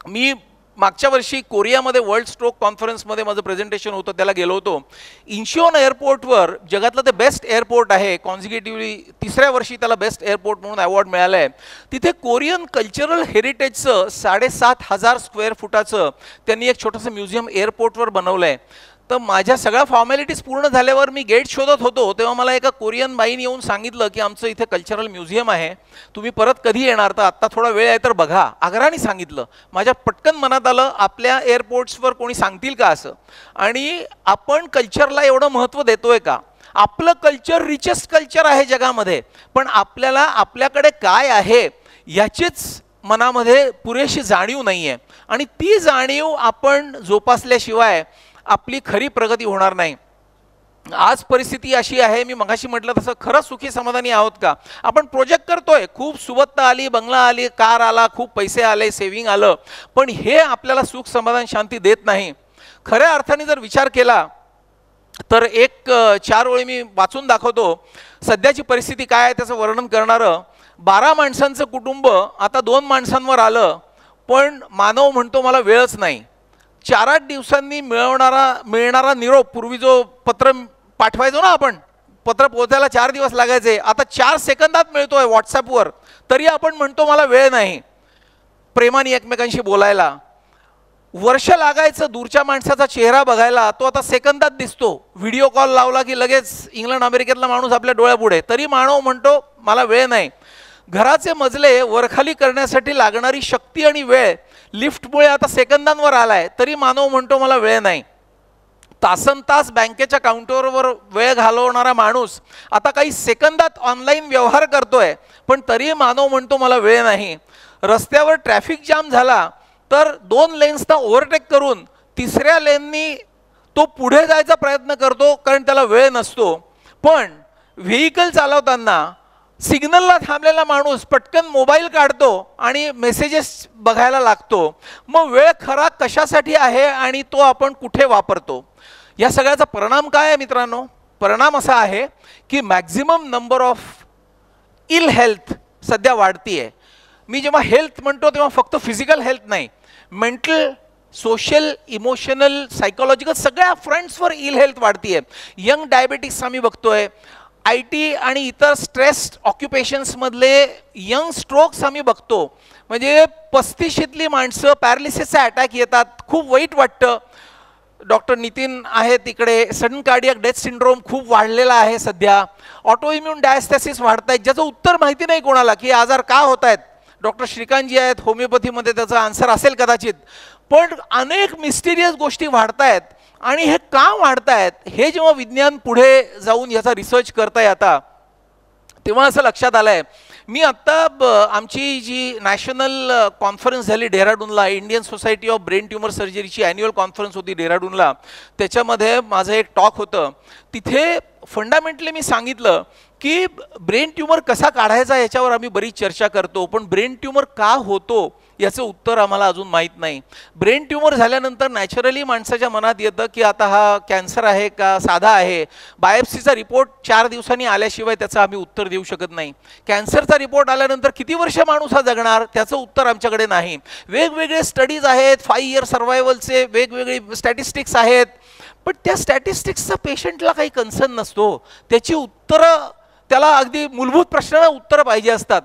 B: मी मागच्या वर्षी कोरियामध्ये वर्ल्ड स्ट्रोक कॉन्फरन्समध्ये माझं प्रेझेंटेशन होतं, त्याला गेलो होतो. इंशिओन एअरपोर्टवर, जगातलं ते बेस्ट एअरपोर्ट आहे, कॉन्झिक्युटिव्हली 3ऱ्या वर्षी त्याला बेस्ट एअरपोर्ट म्हणून अवॉर्ड मिळाला आहे. तिथे कोरियन कल्चरल हेरिटेजचं 7,500 स्क्वेअर फुटाचं त्यांनी एक छोटंसं म्युझियम एअरपोर्टवर बनवलं आहे. तर माझ्या सगळ्या फॉर्मॅलिटीज पूर्ण झाल्यावर मी गेट शोधत होतो, तेव्हा मला एका कोरियन बाईने येऊन सांगितलं की आमचं इथे कल्चरल म्युझियम आहे, तुम्ही परत कधी येणार? तर आत्ता थोडा वेळ आहे तर बघा. आग्रहाने सांगितलं. माझ्या पटकन मनात आलं, आपल्या एअरपोर्ट्सवर कोणी सांगतील का असं? आणि आपण कल्चरला एवढं महत्त्व देतोय का? आपलं कल्चर रिचेस्ट कल्चर आहे जगामध्ये, पण आपल्याला आपल्याकडे काय आहे याचीच मनामध्ये पुरेशी जाणीव नाही आहे. आणि ती जाणीव आपण जोपासल्याशिवाय आपली खरी प्रगती होणार नाही. आज परिस्थिती अशी आहे, मी मगाशी म्हटलं तसं, खरंच सुखी समाधानी आहोत का? आपण प्रोजेक्ट करतोय, खूप सुबत्ता आली, बंगला आली, कार आला, खूप पैसे आले, सेव्हिंग आलं, पण हे आपल्याला सुख, समाधान, शांती देत नाही. खऱ्या अर्थाने जर विचार केला तर एक 4 ओळी मी वाचून दाखवतो. सध्याची परिस्थिती काय आहे त्याचं वर्णन करणारं. 12 माणसांचं कुटुंब आता 2 माणसांवर आलं, पण मानव म्हणतो मला वेळच नाही. 4-8 दिवसांनी मिळणारा निरोप, पूर्वी जो पत्र पाठवायचो ना आपण, पत्र पोहोचायला 4 दिवस लागायचे, आता 4 सेकंदात मिळतोय व्हॉट्सॲपवर, तरी आपण म्हणतो मला वेळ नाही प्रेमाने एकमेकांशी बोलायला. वर्ष लागायचं दूरच्या माणसाचा चेहरा बघायला, तो आता सेकंदात दिसतो. व्हिडिओ कॉल लावला की लगेच इंग्लंड अमेरिकेतला माणूस आपल्या डोळ्यापुढे, तरी मानव म्हणतो मला वेळ नाही. घराचे मजले वरखाली करण्यासाठी लागणारी शक्ती आणि वेळ लिफ्टमुळे आता सेकंदांवर आलाय, तरी मानव म्हणतो मला वेळ नाही. तासनतास बँकेच्या काउंटरवर वेळ घालवणारा माणूस आता काही सेकंदात ऑनलाईन व्यवहार करतोय, पण तरी मानव म्हणतो मला वेळ नाही. रस्त्यावर ट्रॅफिक जाम झाला तर 2 लेन्सना ओव्हरटेक करून 3ऱ्या लेननी तो पुढे जायचा प्रयत्न करतो, कारण त्याला वेळ नसतो. पण व्हेइकल चालवताना सिग्नलला थांबलेला माणूस पटकन मोबाईल काढतो आणि मेसेजेस बघायला लागतो. मग वेळ खरा कशासाठी आहे आणि तो आपण कुठे वापरतो? या सगळ्याचा परिणाम काय आहे मित्रांनो? परिणाम असा आहे की maximum number of ill health सध्या वाढतीये. मी जेव्हा हेल्थ म्हणतो तेव्हा फक्त फिजिकल हेल्थ नाही, मेंटल, सोशल, इमोशनल, सायकोलॉजिकल सगळ्या फ्रंट्सवर इल हेल्थ वाढतीये. यंग डायबेटिक्स आम्ही बघतोय, IT आणि इतर स्ट्रेस ऑक्युपेशन्समधले यंग स्ट्रोक्स आम्ही बघतो. म्हणजे 35शीतली माणसं पॅरालिसिसचा अटॅक येतात, खूप वाईट वाटतं. डॉक्टर नितीन आहेत तिकडे, सडन कार्डियक डेथ सिंड्रोम खूप वाढलेला आहे सध्या. ऑटो इम्युन डायस्थॅसिस वाढत आहेत, ज्याचं उत्तर माहिती नाही कोणाला की आजार का होत आहेत. डॉक्टर श्रीकांतजी आहेत होमिओपॅथीमध्ये, त्याचं आन्सर असेल कदाचित. पण अनेक मिस्टिरियस गोष्टी वाढत आहेत आणि हे का वाढत आहेत हे जेव्हा विज्ञान पुढे जाऊन याचा रिसर्च करताय आता, तेव्हा असं लक्षात आलं आहे. मी आत्ता आमची जी नॅशनल कॉन्फरन्स झाली डेहराडूनला, Indian society of brain tumour सर्जरीची ॲन्युअल कॉन्फरन्स होती डेहराडूनला, त्याच्यामध्ये माझं एक टॉक होतं. तिथे फंडामेंटली मी सांगितलं की ब्रेन ट्यूमर कसा काढायचा याच्यावर आम्ही बरीच चर्चा करतो, पण ब्रेन ट्यूमर का होतो याचं उत्तर आम्हाला अजून माहीत नाही. ब्रेन ट्यूमर झाल्यानंतर नॅचरली माणसाच्या मनात येतं की आता हा कॅन्सर आहे का साधा आहे. बायोप्सीचा रिपोर्ट 4 दिवसांनी आल्याशिवाय त्याचं आम्ही उत्तर देऊ शकत नाही. कॅन्सरचा रिपोर्ट आल्यानंतर किती वर्ष माणूस हा जगणार त्याचं उत्तर आमच्याकडे नाही. वेगवेगळे स्टडीज आहेत, 5 इयर सर्वायवलचे वेगवेगळे स्टॅटिस्टिक्स आहेत, पण त्या स्टॅटिस्टिक्सचा पेशंटला काही कन्सर्न नसतो. त्याची उत्तरं, त्याला अगदी मूलभूत प्रश्नांना उत्तरं पाहिजे असतात.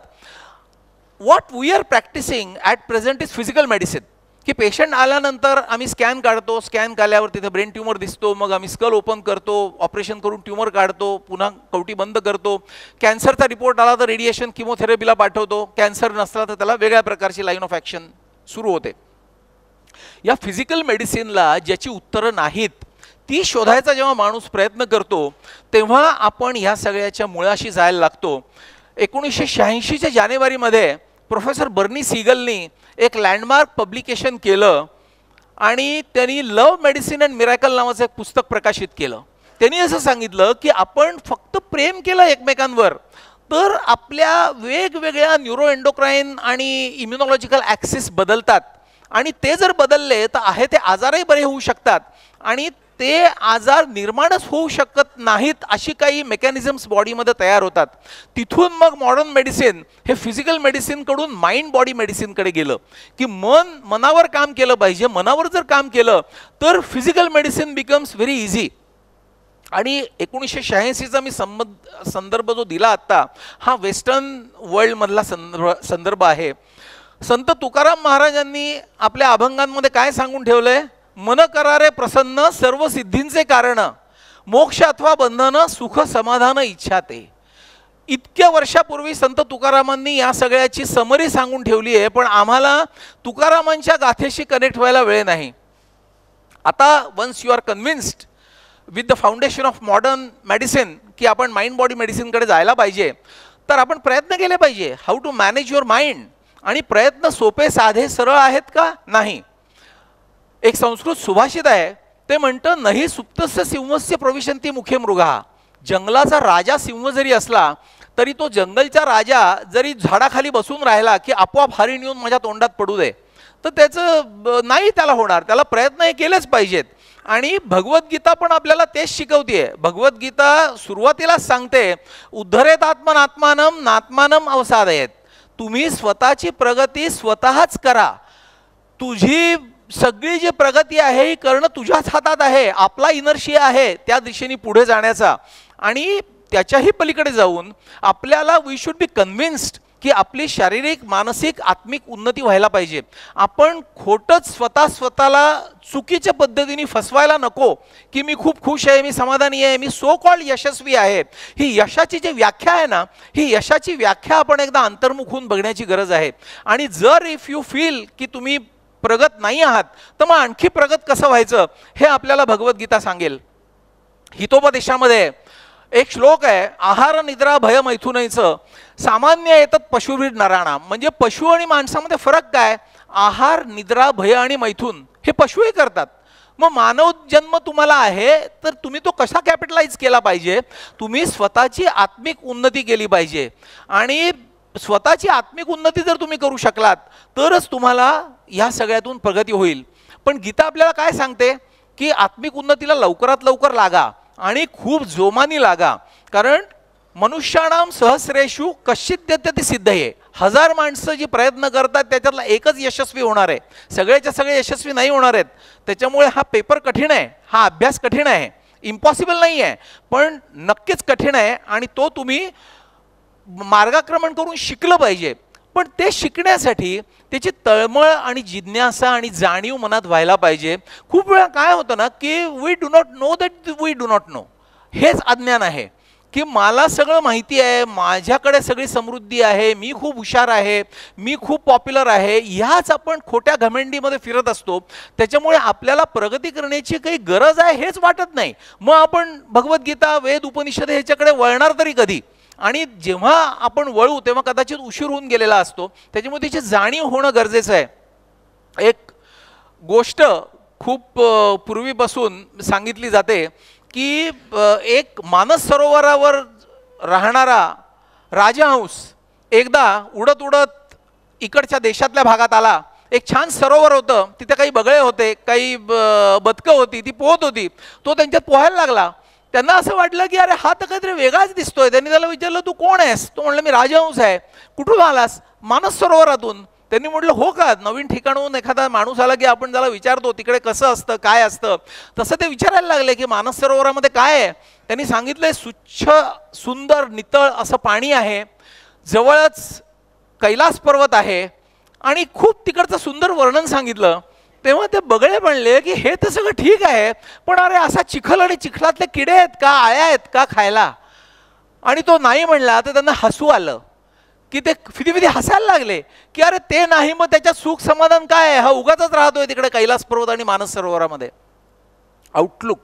B: What we are practising at present is physical medicine, की पेशंट आल्यानंतर आम्ही स्कॅन काढतो, स्कॅन काढल्यावर तिथे ब्रेन ट्यूमर दिसतो, मग आम्ही स्कल ओपन करतो, ऑपरेशन करून ट्यूमर काढतो, पुन्हा कवटी बंद करतो. कॅन्सरचा रिपोर्ट आला तर रेडिएशन किमोथेरपीला पाठवतो, कॅन्सर नसला तर त्याला वेगळ्या प्रकारची लाईन ऑफ ॲक्शन सुरू होते. या फिजिकल मेडिसिनला ज्याची उत्तरं नाहीत ती शोधायचा जेव्हा माणूस प्रयत्न करतो तेव्हा आपण ह्या सगळ्याच्या मुळाशी जायला लागतो. 1986च्या जानेवारीमध्ये प्रोफेसर बर्नी सीगलनी एक लँडमार्क पब्लिकेशन केलं आणि त्यांनी लव्ह मेडिसिन अँड मिरॅकल नावाचं एक पुस्तक प्रकाशित केलं. त्यांनी असं सांगितलं की आपण फक्त प्रेम केलं एकमेकांवर तर आपल्या वेगवेगळ्या न्यूरो एंडोक्राईन आणि इम्युनॉलॉजिकल ॲक्सिस बदलतात आणि ते जर बदलले तर आहे ते आजारही बरे होऊ शकतात आणि ते आजार निर्माणच होऊ शकत नाहीत अशी काही मेकॅनिझम्स बॉडीमध्ये तयार होतात. तिथून मग मॉडर्न मेडिसिन हे फिजिकल मेडिसिनकडून माइंड बॉडी मेडिसिनकडे गेलं की मनावर काम केलं पाहिजे. मनावर जर काम केलं तर physical medicine becomes very easy. आणि 1986चा मी संदर्भ जो दिला आत्ता हा वेस्टर्न वर्ल्डमधला संदर्भ आहे. संत तुकाराम महाराजांनी आपल्या अभंगांमध्ये काय सांगून ठेवलंय? मन करारे प्रसन्न सर्व सिद्धींचे कारण, मोक्ष अथवा बंधन सुख समाधान इच्छा ते. इतक्या वर्षापूर्वी संत तुकारामांनी या सगळ्याची समरी सांगून ठेवली आहे, पण आम्हाला तुकारामांच्या गाथेशी कनेक्ट व्हायला वेळ नाही. आता once you are convinced with the foundation of modern medicine की आपण माइंड बॉडी मेडिसिनकडे जायला पाहिजे, तर आपण प्रयत्न केले पाहिजे how to manage your mind. आणि प्रयत्न सोपे साधे सरळ आहेत का? नाही. एक संस्कृत सुभाषित आहे, ते म्हणतं नाही सुप्तस्य सिंहस्य प्रविशन्ति मुखे मृगा. जंगलाचा राजा सिंह जरी असला तरी तो जंगलचा राजा जरी झाडाखाली बसून राहिला की आपोआप हरिण येऊन माझ्या तोंडात पडू दे तर त्याचं नाही त्याला होणार. त्याला प्रयत्न हे केलेच पाहिजेत. आणि भगवद्गीता पण आपल्याला तेच शिकवते. भगवद्गीता सुरुवातीलाच सांगते उद्धरेत आत्मनात्मानम नात्मानम अवसादयेत. तुम्ही स्वतःची प्रगती स्वतःच करा. तुझी सगळी जी प्रगती आहे ही करणं तुझ्याच हातात आहे. आपला इनर्शिया आहे त्या दिशेने पुढे जाण्याचा. आणि त्याच्याही पलीकडे जाऊन आपल्याला वी शुड बी कन्व्हिन्स्ड की आपली शारीरिक, मानसिक, आत्मिक उन्नती व्हायला पाहिजे. आपण खोटंच स्वतःला चुकीच्या पद्धतीने फसवायला नको की मी खूप खुश आहे, मी समाधानी आहे, मी सो कॉल्ड यशस्वी आहे. ही यशाची जी व्याख्या आहे ना, ही यशाची व्याख्या आपण एकदा अंतर्मुख होऊन बघण्याची गरज आहे. आणि जर इफ यू फील की तुम्ही प्रगत नाही आहात, तर मग आणखी प्रगत कसं व्हायचं हे आपल्याला भगवद्गीता सांगेल. हितोपदेशामध्ये एक श्लोक आहे, आहार निद्रा भय मैथुनैचं सामान्य येतात पशुभिर नराणाम. म्हणजे पशु आणि माणसामध्ये फरक काय? आहार, निद्रा, भय आणि मैथुन हे पशुही करतात. मग मानव जन्म तुम्हाला आहे तर तुम्ही तो कसा कॅपिटलाइज केला पाहिजे? तुम्ही स्वतःची आत्मिक उन्नती केली पाहिजे. आणि स्वतःची आत्मिक उन्नती जर तुम्ही करू शकलात तरच तुम्हाला ह्या सगळ्यातून प्रगती होईल. पण गीता आपल्याला काय सांगते की आत्मिक उन्नतीला लवकरात लवकर लागा आणि खूप जोमाने लागा. कारण मनुष्याणाम सहस्रेषु कश्चित यद्यति सिद्धये. 1000 माणसं जी प्रयत्न करतात त्याच्यातला एकच यशस्वी होणार आहे. सगळेच्या सगळे यशस्वी नाही होणार आहेत. त्याच्यामुळे हा पेपर कठीण आहे, हा अभ्यास कठीण आहे. इम्पॉसिबल नाही आहे, पण नक्कीच कठीण आहे. आणि तो तुम्ही मार्गाक्रमण करून शिकलं पाहिजे. पण ते शिकण्यासाठी त्याची तळमळ आणि जिज्ञासा आणि जाणीव मनात व्हायला पाहिजे. खूप वेळा काय होतं ना की we do not know that we do not know. हेच अज्ञान आहे की मला सगळं माहिती आहे, माझ्याकडे सगळी समृद्धी आहे, मी खूप हुशार आहे, मी खूप पॉप्युलर आहे. ह्याच आपण खोट्या घमेंडीमध्ये फिरत असतो. त्याच्यामुळे आपल्याला प्रगती करण्याची काही गरज आहे हेच वाटत नाही. मग आपण भगवद्गीता, वेद, उपनिषद ह्याच्याकडे वळणार तरी कधी? आणि जेव्हा आपण वळू तेव्हा कदाचित उशीर होऊन गेलेला असतो. त्याच्यामुळे त्याची जाणीव होणं गरजेचं आहे. एक गोष्ट खूप पूर्वीपासून सांगितली जाते की एक मानस सरोवरावर राहणारा राजहंस एकदा उडत उडत इकडच्या देशातल्या भागात आला. एक छान सरोवर होतं, तिथे काही बगळे होते, काही बदकं होती, ती पोहत होती. तो त्यांच्यात पोहायला लागला. त्यांना असं वाटलं की अरे हा तर काहीतरी वेगळाच दिसतोय. त्यांनी त्याला विचारलं, तू कोण आहेस? तो म्हणलं, मी राजहंस आहे. कुठून आलास? मानस सरोवरातून. त्यांनी म्हटलं, हो का? नवीन ठिकाणून एखादा माणूस आला की आपण त्याला विचारतो तिकडे कसं असतं, काय असतं. तसं ते विचारायला लागले की मानस सरोवरामध्ये काय आहे. त्यांनी सांगितलंय, स्वच्छ, सुंदर, नितळ असं पाणी आहे, जवळच कैलास पर्वत आहे आणि खूप तिकडचं सुंदर वर्णन सांगितलं. तेव्हा ते बगळे म्हणले की हे तर सगळं ठीक आहे, पण अरे असा चिखल आणि चिखलातले किडे आहेत का, आळ्या आहेत का खायला? आणि तो नाही म्हणला तर त्यांना हसू आलं की ते फिदी हसायला लागले की अरे ते नाही, मग त्याच्यात सुख समाधान काय आहे? हा उगाच राहतोय तिकडे कैलास पर्वत आणि मानस सरोवरामध्ये. Outlook,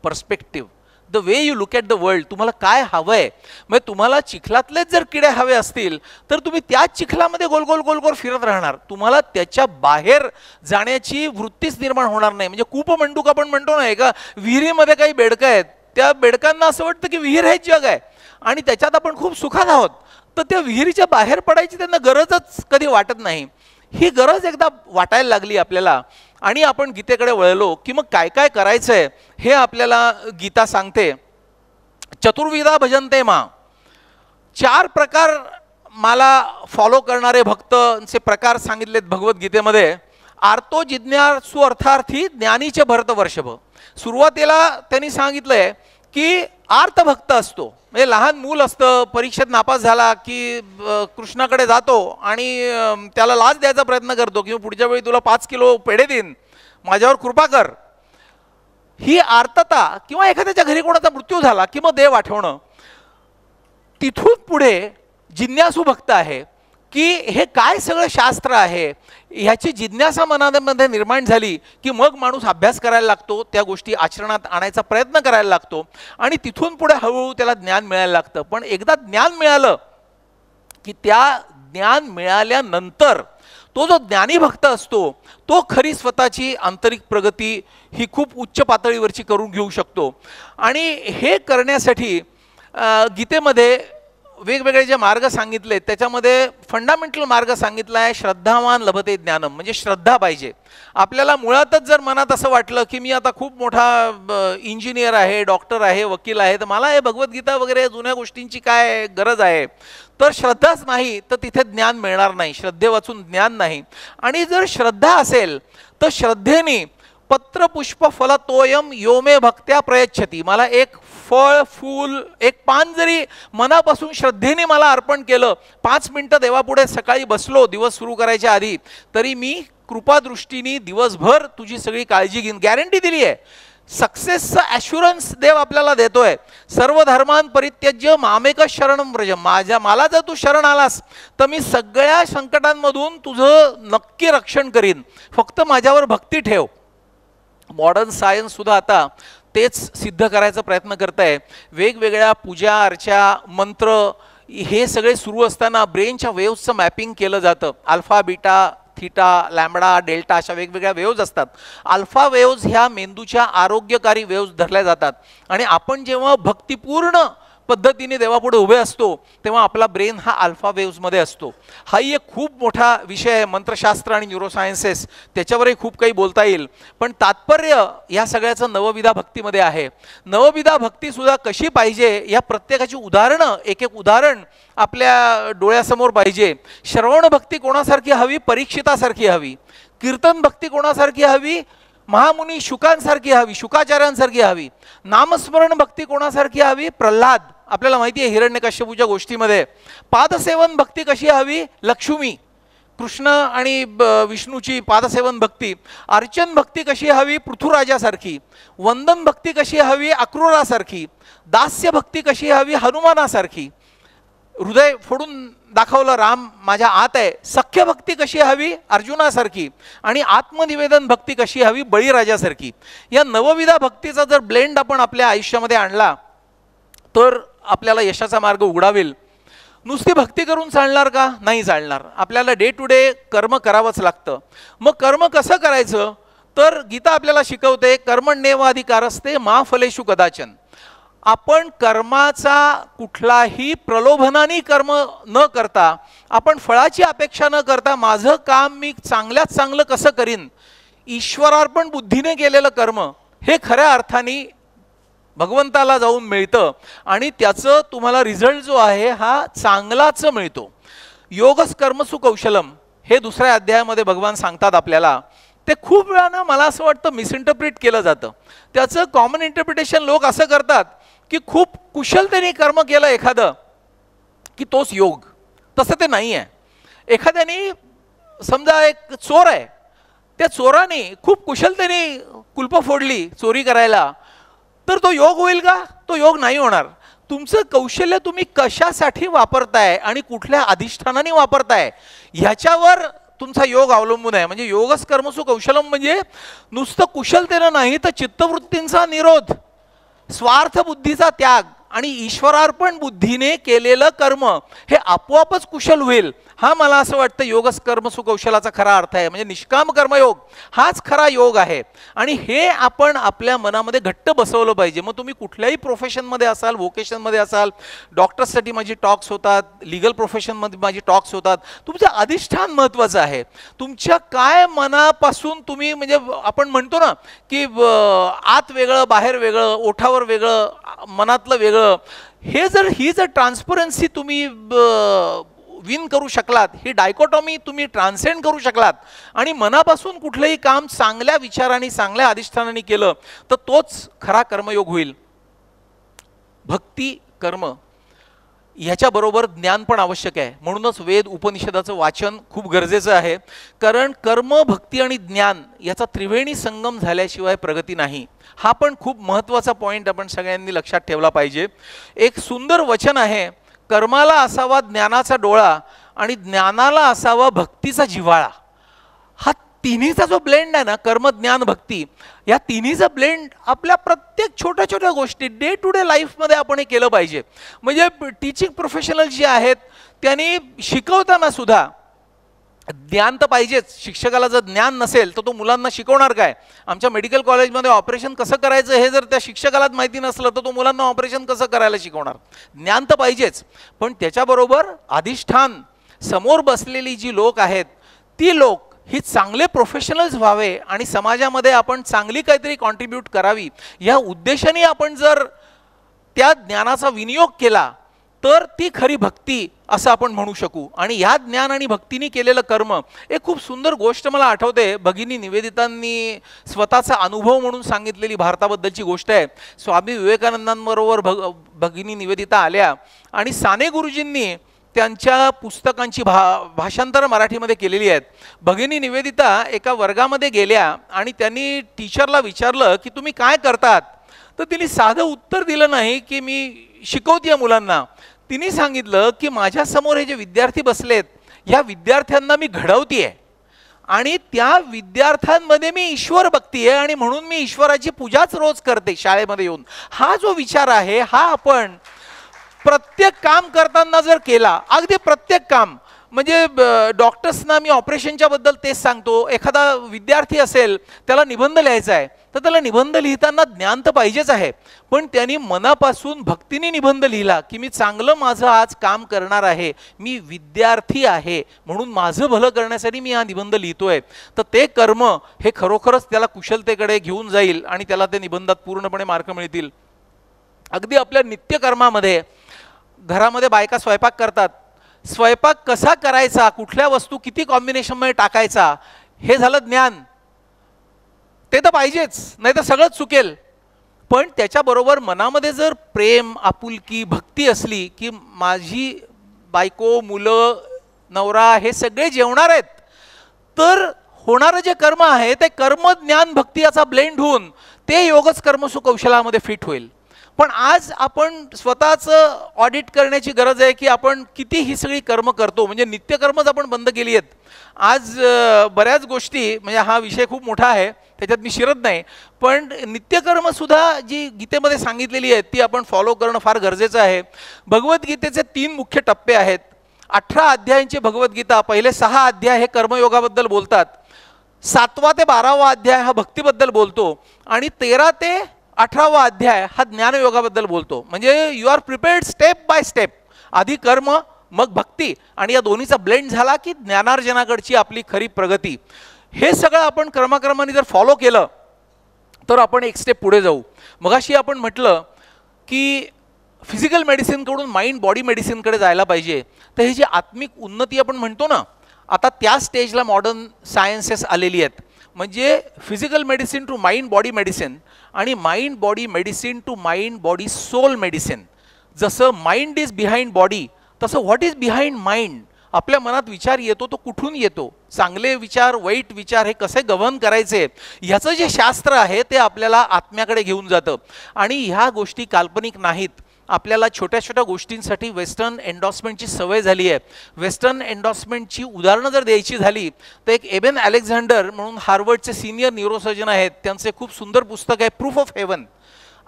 B: perspective, the way you look at the world. तुम्हाला काय हवंय? म्हणजे तुम्हाला चिखलातलेच जर किडे हवे असतील तर तुम्ही त्याच चिखलामध्ये गोल गोल गोल गोल फिरत राहणार. तुम्हाला त्याच्या बाहेर जाण्याची वृत्तीच निर्माण होणार नाही. म्हणजे कूपमंडूक आपण म्हणतो ना, एका विहिरीमध्ये काही बेडकं आहेत, त्या बेडकांना असं वाटतं की विहीर हे जग आहे आणि त्याच्यात आपण खूप सुखात आहोत. तर त्या विहिरीच्या बाहेर पडायची त्यांना गरजच कधी वाटत नाही. ही गरज एकदा वाटायला लागली आपल्याला आणि आपण गीतेकडे वळलो की मग काय काय करायचंय हे आपल्याला गीता सांगते. चतुर्विधा भजन्ते मा. 4 प्रकार मला फॉलो करणारे भक्तचे प्रकार सांगितलेत भगवद्गीतेमध्ये. आर्तो जिज्ञासु अर्थार्थी ज्ञानीचे भरतवर्षभ. सुरुवातीला त्यांनी सांगितलंय की आर्त भक्त असतो, म्हणजे लहान मूल असतं, परीक्षेत नापास झाला की कृष्णाकडे जातो आणि त्याला लाच द्यायचा प्रयत्न करतो की पुढच्या वेळी तुला 5 किलो पेढे देईन, माझ्यावर कृपा कर. ही आर्तता. किंवा एखाद्याच्या घरी कोणाचा मृत्यू झाला की मग देव आठवणं. तिथून पुढे जिज्ञासू भक्त आहे की हे काय सगळं शास्त्र आहे ह्याची जिज्ञासा मनामध्ये निर्माण झाली की मग माणूस अभ्यास करायला लागतो, त्या गोष्टी आचरणात आणायचा प्रयत्न करायला लागतो आणि तिथून पुढे हळूहळू त्याला ज्ञान मिळायला लागतं. पण एकदा ज्ञान मिळालं की त्या ज्ञान मिळाल्यानंतर तो जो ज्ञानी भक्त असतो तो खरी स्वतःची आंतरिक प्रगती ही खूप उच्च पातळीवरची करून घेऊ शकतो. आणि हे करण्यासाठी गीतेमध्ये वेगवेगळे जे मार्ग सांगितले त्याच्यामध्ये फंडामेंटल मार्ग सांगितला आहे श्रद्धावान लभते ज्ञानम, म्हणजे श्रद्धा पाहिजे आपल्याला. मुळातच जर मनात असं वाटलं की मी आता खूप मोठा इंजिनियर आहे, डॉक्टर आहे, वकील आहे, तर मला हे भगवद्गीता वगैरे जुन्या गोष्टींची काय गरज आहे, तर श्रद्धाच नाही तर तिथे ज्ञान मिळणार नाही, श्रद्धे वाचून ज्ञान नाही. आणि जर श्रद्धा असेल तर श्रद्धेने पत्र पुष्प फल तोयम योमे भक्त्या प्रयच्छती, मला एक फळ फूल एक पान जरी मनापासून श्रद्धेने मला अर्पण केलं, 5 मिनिटं देवापुढे सकाळी बसलो दिवस सुरू करायच्या आधी, तरी मी कृपादृष्टीने दिवसभर तुझी सगळी काळजी घेईन, गॅरंटी दिली आहे. सक्सेसचं ॲश्युरन्स देव आपल्याला देतोय. सर्व धर्मान परित्यज्य मामेक शरणम व्रज, मला जर तू शरण आलास तर मी सगळ्या संकटांमधून तुझं नक्की रक्षण करीन, फक्त माझ्यावर भक्ती ठेव. मॉडर्न सायन्स सुद्धा आता तेच सिद्ध करायचा प्रयत्न करत आहे. वेगवेगळ्या पूजा अर्चा मंत्र हे सगळे सुरू असताना ब्रेनच्या वेव्सचं मॅपिंग केलं जातं. Alpha beta theta lambda delta अशा वेगवेगळ्या वेव्ज असतात. अल्फा वेव्ज ह्या मेंदूच्या आरोग्यकारी वेव्ज धरल्या जातात. आणि आपण जेव्हा भक्तिपूर्ण पद्धतीने देवापुढे उभे असतो तेव्हा आपला ब्रेन हा अल्फा वेव्समध्ये असतो. हाही एक खूप मोठा विषय आहे, मंत्रशास्त्र आणि न्यूरोसायन्सेस, त्याच्यावरही खूप काही बोलता येईल. पण तात्पर्य या सगळ्याचं नवविधा भक्तीमध्ये आहे. नवविधा भक्तीसुद्धा कशी पाहिजे या प्रत्येकाची उदाहरणं, एक एक उदाहरण आपल्या डोळ्यासमोर पाहिजे. श्रवण भक्ती कोणासारखी हवी? परीक्षितासारखी हवी. कीर्तन भक्ती कोणासारखी हवी? महामुनी शुकांसारखी हवी, शुकाचार्यांसारखी हवी. नामस्मरण भक्ती कोणासारखी हवी? प्रल्हाद, आपल्याला माहिती आहे हिरण्यकश्यपूच्या गोष्टीमध्ये. पादसेवन भक्ती कशी हवी? लक्ष्मी, कृष्ण आणि विष्णूची पादसेवन भक्ती. अर्चन भक्ती कशी हवी? पृथुराजासारखी. वंदन भक्ती कशी हवी? अक्रूरासारखी. दास्य भक्ती कशी हवी? हनुमानासारखी. हृदय फोडून दाखवलं राम माझ्या आत आहे. सख्य भक्ती कशी हवी? अर्जुनासारखी. आणि आत्मनिवेदन भक्ती कशी हवी? बळीराजासारखी. या नवविधा भक्तीचा जर ब्लेंड आपण आपल्या आयुष्यामध्ये आणला तर आपल्याला यशाचा मार्ग उघडावेल. नुसती भक्ती करून चालणार का? नाही चालणार. आपल्याला डे टू डे कर्म करावंच लागतं. मग कर्म कसं करायचं? तर गीता आपल्याला शिकवते कर्मण्येवाधिकारस्ते मा फलेषु कदाचन. आपण कर्माचा कुठलाही प्रलोभनाने कर्म न करता, आपण फळाची अपेक्षा न करता माझं काम मी चांगल्यात चांगलं कसं करीन, ईश्वरार्पण बुद्धीने केलेलं कर्म हे खऱ्या अर्थाने भगवंताला जाऊन मिळतं आणि त्याचं तुम्हाला रिझल्ट जो आहे हा चांगलाच मिळतो. योगस कर्मसु कौशलम हे 2ऱ्या अध्यायामध्ये भगवान सांगतात आपल्याला. ते खूप वेळानं मला असं वाटतं मिसइंटरप्रिट केलं जातं. त्याचं कॉमन इंटरप्रिटेशन लोक असं करतात की खूप कुशलतेने कर्म केलं एखादं की तोच योग. तसं ते नाही आहे. एखाद्याने समजा एक चोर आहे, त्या चोराने खूप कुशलतेने कुलप फोडली चोरी करायला, तर तो योग होईल का? तो योग नाही होणार. तुमचं कौशल्य तुम्ही कशासाठी वापरताय आणि कुठल्या अधिष्ठानाने वापरताय ह्याच्यावर तुमचा योग अवलंबून आहे. म्हणजे योगस कर्मसु कौशलम म्हणजे नुसतं कुशलतेनं नाही तर चित्तवृत्तींचा निरोध, स्वार्थ बुद्धीचा त्याग आणि ईश्वरार्पण बुद्धीने केलेलं कर्म हे आपोआपच कुशल होईल. हा मला असं वाटतं योगस कर्मसु कौशलाचा खरा अर्थ आहे. म्हणजे निष्काम कर्मयोग हाच खरा योग आहे. आणि हे आपण आपल्या मनामध्ये घट्ट बसवलं पाहिजे. मग तुम्ही कुठल्याही प्रोफेशनमध्ये असाल, व्होकेशनमध्ये असाल, डॉक्टर्ससाठी माझी टॉक्स होतात, लिगल प्रोफेशनमध्ये माझी टॉक्स होतात, तुमचं अधिष्ठान महत्त्वाचं आहे. तुमच्या काय मनापासून तुम्ही, म्हणजे आपण म्हणतो ना की आत वेगळं बाहेर वेगळं, ओठावर वेगळं मनातलं वेगळं, ही जर ट्रान्सपरन्सी तुम्ही विन करू शकलात, ही डायकोटॉमी तुम्ही ट्रान्सेंड करू शकलात आणि मनापासून कुठलंही काम चांगल्या विचारांनी चांगल्या अधिष्ठानाने केलं तर तोच खरा कर्मयोग होईल. भक्ती कर्म ह्याच्याबरोबर ज्ञान पण आवश्यक आहे. म्हणूनच वेद उपनिषदाचं वाचन खूप गरजेचं आहे. कारण कर्म भक्ती आणि ज्ञान याचा त्रिवेणी संगम झाल्याशिवाय प्रगती नाही. हा पण खूप महत्त्वाचा पॉईंट आपण सगळ्यांनी लक्षात ठेवला पाहिजे. एक सुंदर वचन आहे, कर्माला असावा ज्ञानाचा डोळा आणि ज्ञानाला असावा भक्तीचा जिव्हाळा. हा तिन्हीचा जो ब्लेंड आहे ना, कर्म ज्ञान भक्ती, या तिन्हीचा ब्लेंड आपल्या प्रत्येक छोट्या छोट्या गोष्टी डे टू डे लाईफमध्ये आपण हे केलं पाहिजे. म्हणजे टीचिंग प्रोफेशनल जे आहेत त्यांनी शिकवताना सुद्धा ज्ञान तर पाहिजेच. शिक्षकाला जर ज्ञान नसेल तर तो मुलांना शिकवणार काय? आमच्या मेडिकल कॉलेजमध्ये ऑपरेशन कसं करायचं हे जर त्या शिक्षकालाच माहिती नसलं तर तो मुलांना ऑपरेशन कसं करायला शिकवणार? ज्ञान तर पाहिजेच, पण त्याच्याबरोबर अधिष्ठान समोर बसलेली जी लोक आहेत ती लोक ही चांगले प्रोफेशनल्स व्हावे आणि समाजामध्ये आपण चांगली काहीतरी कॉन्ट्रीब्यूट करावी या उद्देशाने आपण जर त्या ज्ञानाचा विनियोग केला तर ती खरी भक्ती असं आपण म्हणू शकू. आणि ह्या ज्ञान आणि भक्तीने केलेलं कर्म, एक खूप सुंदर गोष्ट मला आठवते, भगिनी निवेदितांनी स्वतःचा अनुभव म्हणून सांगितलेली भारताबद्दलची गोष्ट आहे. स्वामी विवेकानंदांबरोबर भगिनी निवेदिता आल्या आणि साने गुरुजींनी त्यांच्या पुस्तकांची भाषांतर मराठीमध्ये केलेली आहेत. भगिनी निवेदिता एका वर्गामध्ये गेल्या आणि त्यांनी टीचरला विचारलं की तुम्ही काय करतात? तर तिने साधं उत्तर दिलं नाही की मी शिकवते मुलांना. तिने सांगितलं की माझ्यासमोर हे जे विद्यार्थी बसलेत या विद्यार्थ्यांना मी घडवतेय आणि त्या विद्यार्थ्यांमध्ये मी ईश्वर बघतीये आणि म्हणून मी ईश्वराची पूजाच रोज करते शाळेमध्ये येऊन. हा जो विचार आहे हा आपण प्रत्येक काम करताना जर केला, अगदी प्रत्येक काम, म्हणजे डॉक्टर्सना मी ऑपरेशनच्या बद्दल तेच सांगतो. एखादा विद्यार्थी असेल त्याला निबंध लिहायचा आहे तर त्याला निबंध लिहिताना ज्ञान तर पाहिजेच आहे, पण त्यांनी मनापासून भक्तीने निबंध लिहिला की मी चांगलं माझं आज काम करणार आहे, मी विद्यार्थी आहे म्हणून माझं भलं करण्यासाठी मी हा निबंध लिहितोय, तर ते कर्म हे खरोखरच त्याला कुशलतेकडे घेऊन जाईल आणि त्याला ते निबंधात पूर्णपणे मार्क मिळतील. अगदी आपल्या नित्यकर्मामध्ये घरामध्ये बायका स्वयंपाक करतात, स्वयंपाक कसा करायचा, कुठल्या वस्तू किती कॉम्बिनेशनमध्ये टाकायचा, हे झालं ज्ञान. ते तर पाहिजेच, नाही तर सगळंच चुकेल. पण त्याच्याबरोबर मनामध्ये जर प्रेम, आपुलकी, भक्ती असली की माझी बायको, मुलं, नवरा हे सगळे जेवणार आहेत, तर होणारं जे कर्म आहे ते कर्म ज्ञान भक्ती याचा ब्लेंड होऊन ते योगच कर्म सुकौशलामध्ये फिट होईल. पण आज आपण स्वतःचं ऑडिट करण्याची गरज आहे की आपण किती ही सगळी कर्म करतो. म्हणजे नित्यकर्मच आपण बंद केली आहेत. आज बऱ्याच गोष्टी, म्हणजे हा विषय खूप मोठा आहे त्याच्यात मी शिरत नाही, पण नित्यकर्म सुद्धा जी गीतेमध्ये सांगितलेली आहेत ती आपण फॉलो करणं फार गरजेचं आहे. भगवद्गीतेचे 3 मुख्य टप्पे आहेत. 18 अध्यायांची भगवद्गीता, पहिले 6 अध्याय हे कर्मयोगाबद्दल बोलतात, 7वा ते 12वा अध्याय हा भक्तीबद्दल बोलतो आणि 13 ते 18वा अध्याय हा ज्ञानयोगाबद्दल बोलतो. म्हणजे you are prepared step by step, आधी कर्म मग भक्ती, आणि या दोन्हीचा ब्लेंड झाला की ज्ञानार्जनाकडची आपली खरी प्रगती. हे सगळं आपण क्रमाक्रमाने जर फॉलो केलं तर आपण एक स्टेप पुढे जाऊ. मगाशी आपण म्हटलं की फिजिकल मेडिसिनकडून माइंड बॉडी मेडिसिनकडे जायला पाहिजे. तर ही जी आत्मिक उन्नती आपण म्हणतो ना, आता त्या स्टेजला मॉडर्न सायन्सेस आलेली आहेत. म्हणजे physical medicine to mind body medicine आणि mind body medicine to mind body soul medicine. जसं माइंड इज बिहाइंड बॉडी तसं व्हॉट इज बिहाइंड माइंड. आपल्या मनात विचार येतो तो कुठून येतो, चांगले विचार, वाईट विचार हे कसे गव्हर्न करायचे, ह्याचं जे शास्त्र आहे ते आपल्याला आत्म्याकडे घेऊन जातं. आणि ह्या गोष्टी काल्पनिक नाहीत. आपल्याला छोट्या छोट्या गोष्टींसाठी वेस्टर्न एन्डॉर्समेंटची सवय झाली आहे. वेस्टर्न एन्डॉर्समेंटची उदाहरणं जर द्यायची झाली तर एक एबेन अलेक्झांडर म्हणून हार्वर्डचे सिनियर न्यूरोसर्जन आहेत, त्यांचे खूप सुंदर पुस्तक आहे प्रूफ ऑफ हेवन.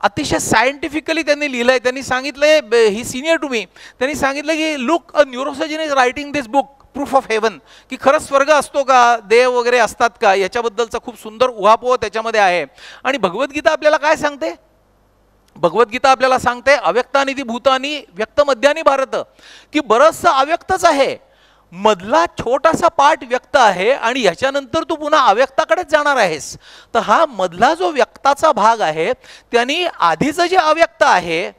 B: अतिशय सायंटिफिकली त्यांनी लिहिलं आहे. त्यांनी सांगितलंय, ही सिनियर टू मी, त्यांनी सांगितलं की look, a neurosurgeon is writing this book proof of haven, की खरंच स्वर्ग असतो का, देव वगैरे असतात का, याच्याबद्दलचा खूप सुंदर उहापोह त्याच्यामध्ये आहे. आणि भगवद्गीता आपल्याला काय सांगते? भगवद्गीता आपल्याला सांगते अव्यक्तानिधी भूतानी व्यक्तमध्यानी भारत, की बरंचसं अव्यक्तच आहे, मधला छोटासा पार्ट व्यक्त आहे आणि ह्याच्यानंतर तू पुन्हा अव्यक्ताकडेच जाणार आहेस. तर हा मधला जो व्यक्ताचा भाग आहे त्यांनी आधीचं जे अव्यक्त आहे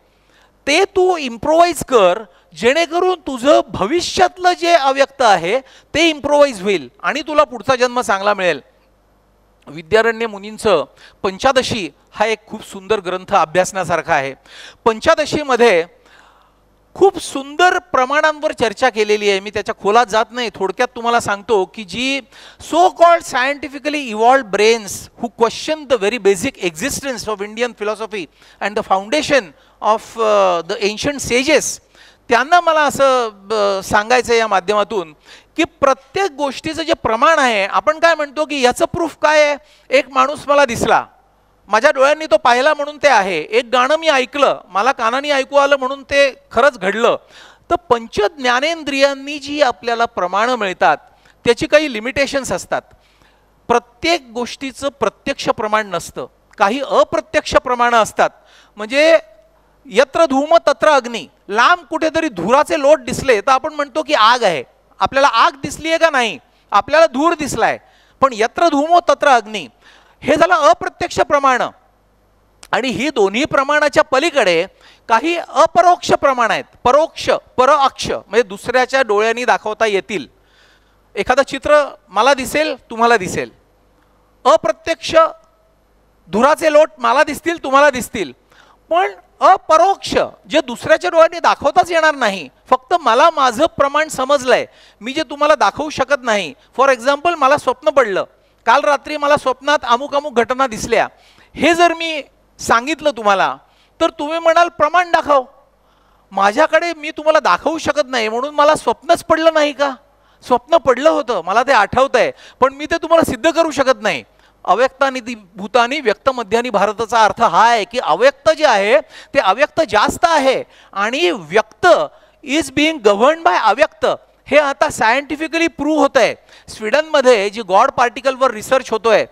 B: ते तू इम्प्रोवाइज कर, जेणेकरून तुझं भविष्यातलं जे अव्यक्त आहे ते इम्प्रोवाइज होईल आणि तुला पुढचा जन्म चांगला मिळेल. विद्यारण्य मुनींचं पंचादशी हा एक खूप सुंदर ग्रंथ अभ्यासण्यासारखा आहे. पंचादशीमध्ये खूप सुंदर प्रमाणांवर चर्चा केलेली आहे. मी त्याच्या खोलात जात नाही, थोडक्यात तुम्हाला सांगतो की जी so called scientifically evolved brains who question the very basic existence of Indian philosophy and the foundation of the ancient sages, त्यांना मला असं सांगायचं या माध्यमातून की प्रत्येक गोष्टीचं जे प्रमाण आहे, आपण काय म्हणतो की याचं प्रूफ काय आहे, एक माणूस मला दिसला, माझ्या डोळ्यांनी तो पाहिला म्हणून ते आहे, एक गाणं मी ऐकलं, मला कानाने ऐकू आलं म्हणून ते खरंच घडलं. तर पंच ज्ञानेंद्रियांनी जी आपल्याला प्रमाणं मिळतात त्याची काही लिमिटेशन्स असतात. प्रत्येक गोष्टीचं प्रत्यक्ष प्रमाण नसतं, काही अप्रत्यक्ष प्रमाणं असतात. म्हणजे यत्र धूम तत्र अग्नी, लांब कुठेतरी धुराचे लोट दिसले तर आपण म्हणतो की आग आहे. आपल्याला आग दिसली आहे का नाही, आपल्याला धूर दिसलाय. पण यत्र धूमो तत्र अग्नी हे झालं अप्रत्यक्ष प्रमाण. आणि ही दोन्ही प्रमाणाच्या पलीकडे काही अपरोक्ष प्रमाण आहेत. परोक्ष, परअक्ष म्हणजे दुसऱ्याच्या डोळ्यांनी दाखवता येतील. एखादं चित्र मला दिसेल, तुम्हाला दिसेल. अप्रत्यक्ष धुराचे लोट मला दिसतील, तुम्हाला दिसतील. पण अपरोक्ष जे दुसऱ्याच्या डोळ्यांनी दाखवताच येणार नाही, फक्त मला माझं प्रमाण समजलंय, मी जे तुम्हाला दाखवू शकत नाही. फॉर एक्झाम्पल, मला स्वप्न पडलं, काल रात्री मला स्वप्नात अमुक अमुक घटना दिसल्या, हे जर मी सांगितलं तुम्हाला तर तुम्ही म्हणाल प्रमाण दाखव. माझ्याकडे मी तुम्हाला दाखवू शकत नाही म्हणून मला स्वप्नच पडलं नाही का? स्वप्न पडलं होतं, मला ते आठवतंय, पण मी ते तुम्हाला सिद्ध करू शकत नाही. अव्यक्तानी भूतानी व्यक्त मध्यानी भारताचा अर्थ हा आहे की अव्यक्त जे आहे ते अव्यक्त जास्त आहे आणि व्यक्त इज बिईंग गव्हर्न्ड बाय अव्यक्त. हे आता सायंटिफिकली प्रूव्ह होत आहे. स्वीडनमध्ये जी गॉड पार्टिकलवर रिसर्च होतोय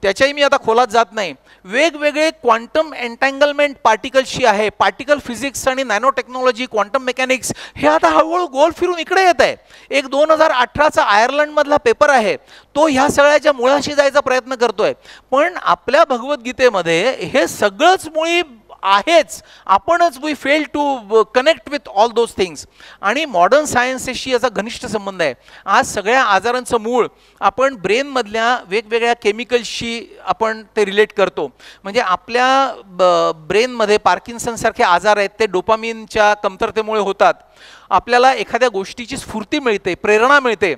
B: त्याच्याही मी आता खोलात जात नाही. वेगवेगळे क्वांटम एन्टँगलमेंट पार्टिकल्सची आहे, पार्टिकल फिजिक्स आणि नॅनो टेक्नॉलॉजी, क्वांटम मेकॅनिक्स, हे आता हळूहळू गोल फिरून इकडे येत आहे. एक 2018चा आयर्लंडमधला पेपर आहे, तो ह्या सगळ्याच्या मुळाशी जायचा प्रयत्न करतोय. पण आपल्या भगवद्गीतेमध्ये हे सगळंच मुळी आहेच, आपणच we fail to connect with all those things. आणि मॉडर्न सायन्सेसशी याचा घनिष्ठ संबंध आहे. आज सगळ्या आजारांचं मूळ आपण ब्रेनमधल्या वेगवेगळ्या केमिकल्सशी आपण ते रिलेट करतो. म्हणजे आपल्या ब्रेनमध्ये पार्किन्सनसारखे आजार आहेत ते डोपामिनच्या कमतरतेमुळे होतात. आपल्याला एखाद्या गोष्टीची स्फूर्ती मिळते, प्रेरणा मिळते,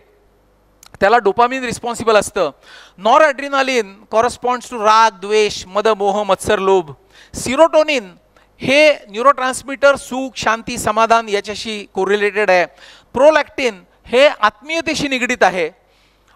B: त्याला डोपामिन रिस्पॉन्सिबल असतं. नॉर ॲड्रिनालिन कॉरस्पॉन्ड्स टू राग, द्वेष, मद, मोह, मत्सर, लोभ. सिरोटोनिन हे न्यूरोट्रान्समीटर सुख, शांती, समाधान याच्याशी कोरिलेटेड आहे. प्रोलॅक्टिन हे आत्मीयतेशी निगडीत आहे.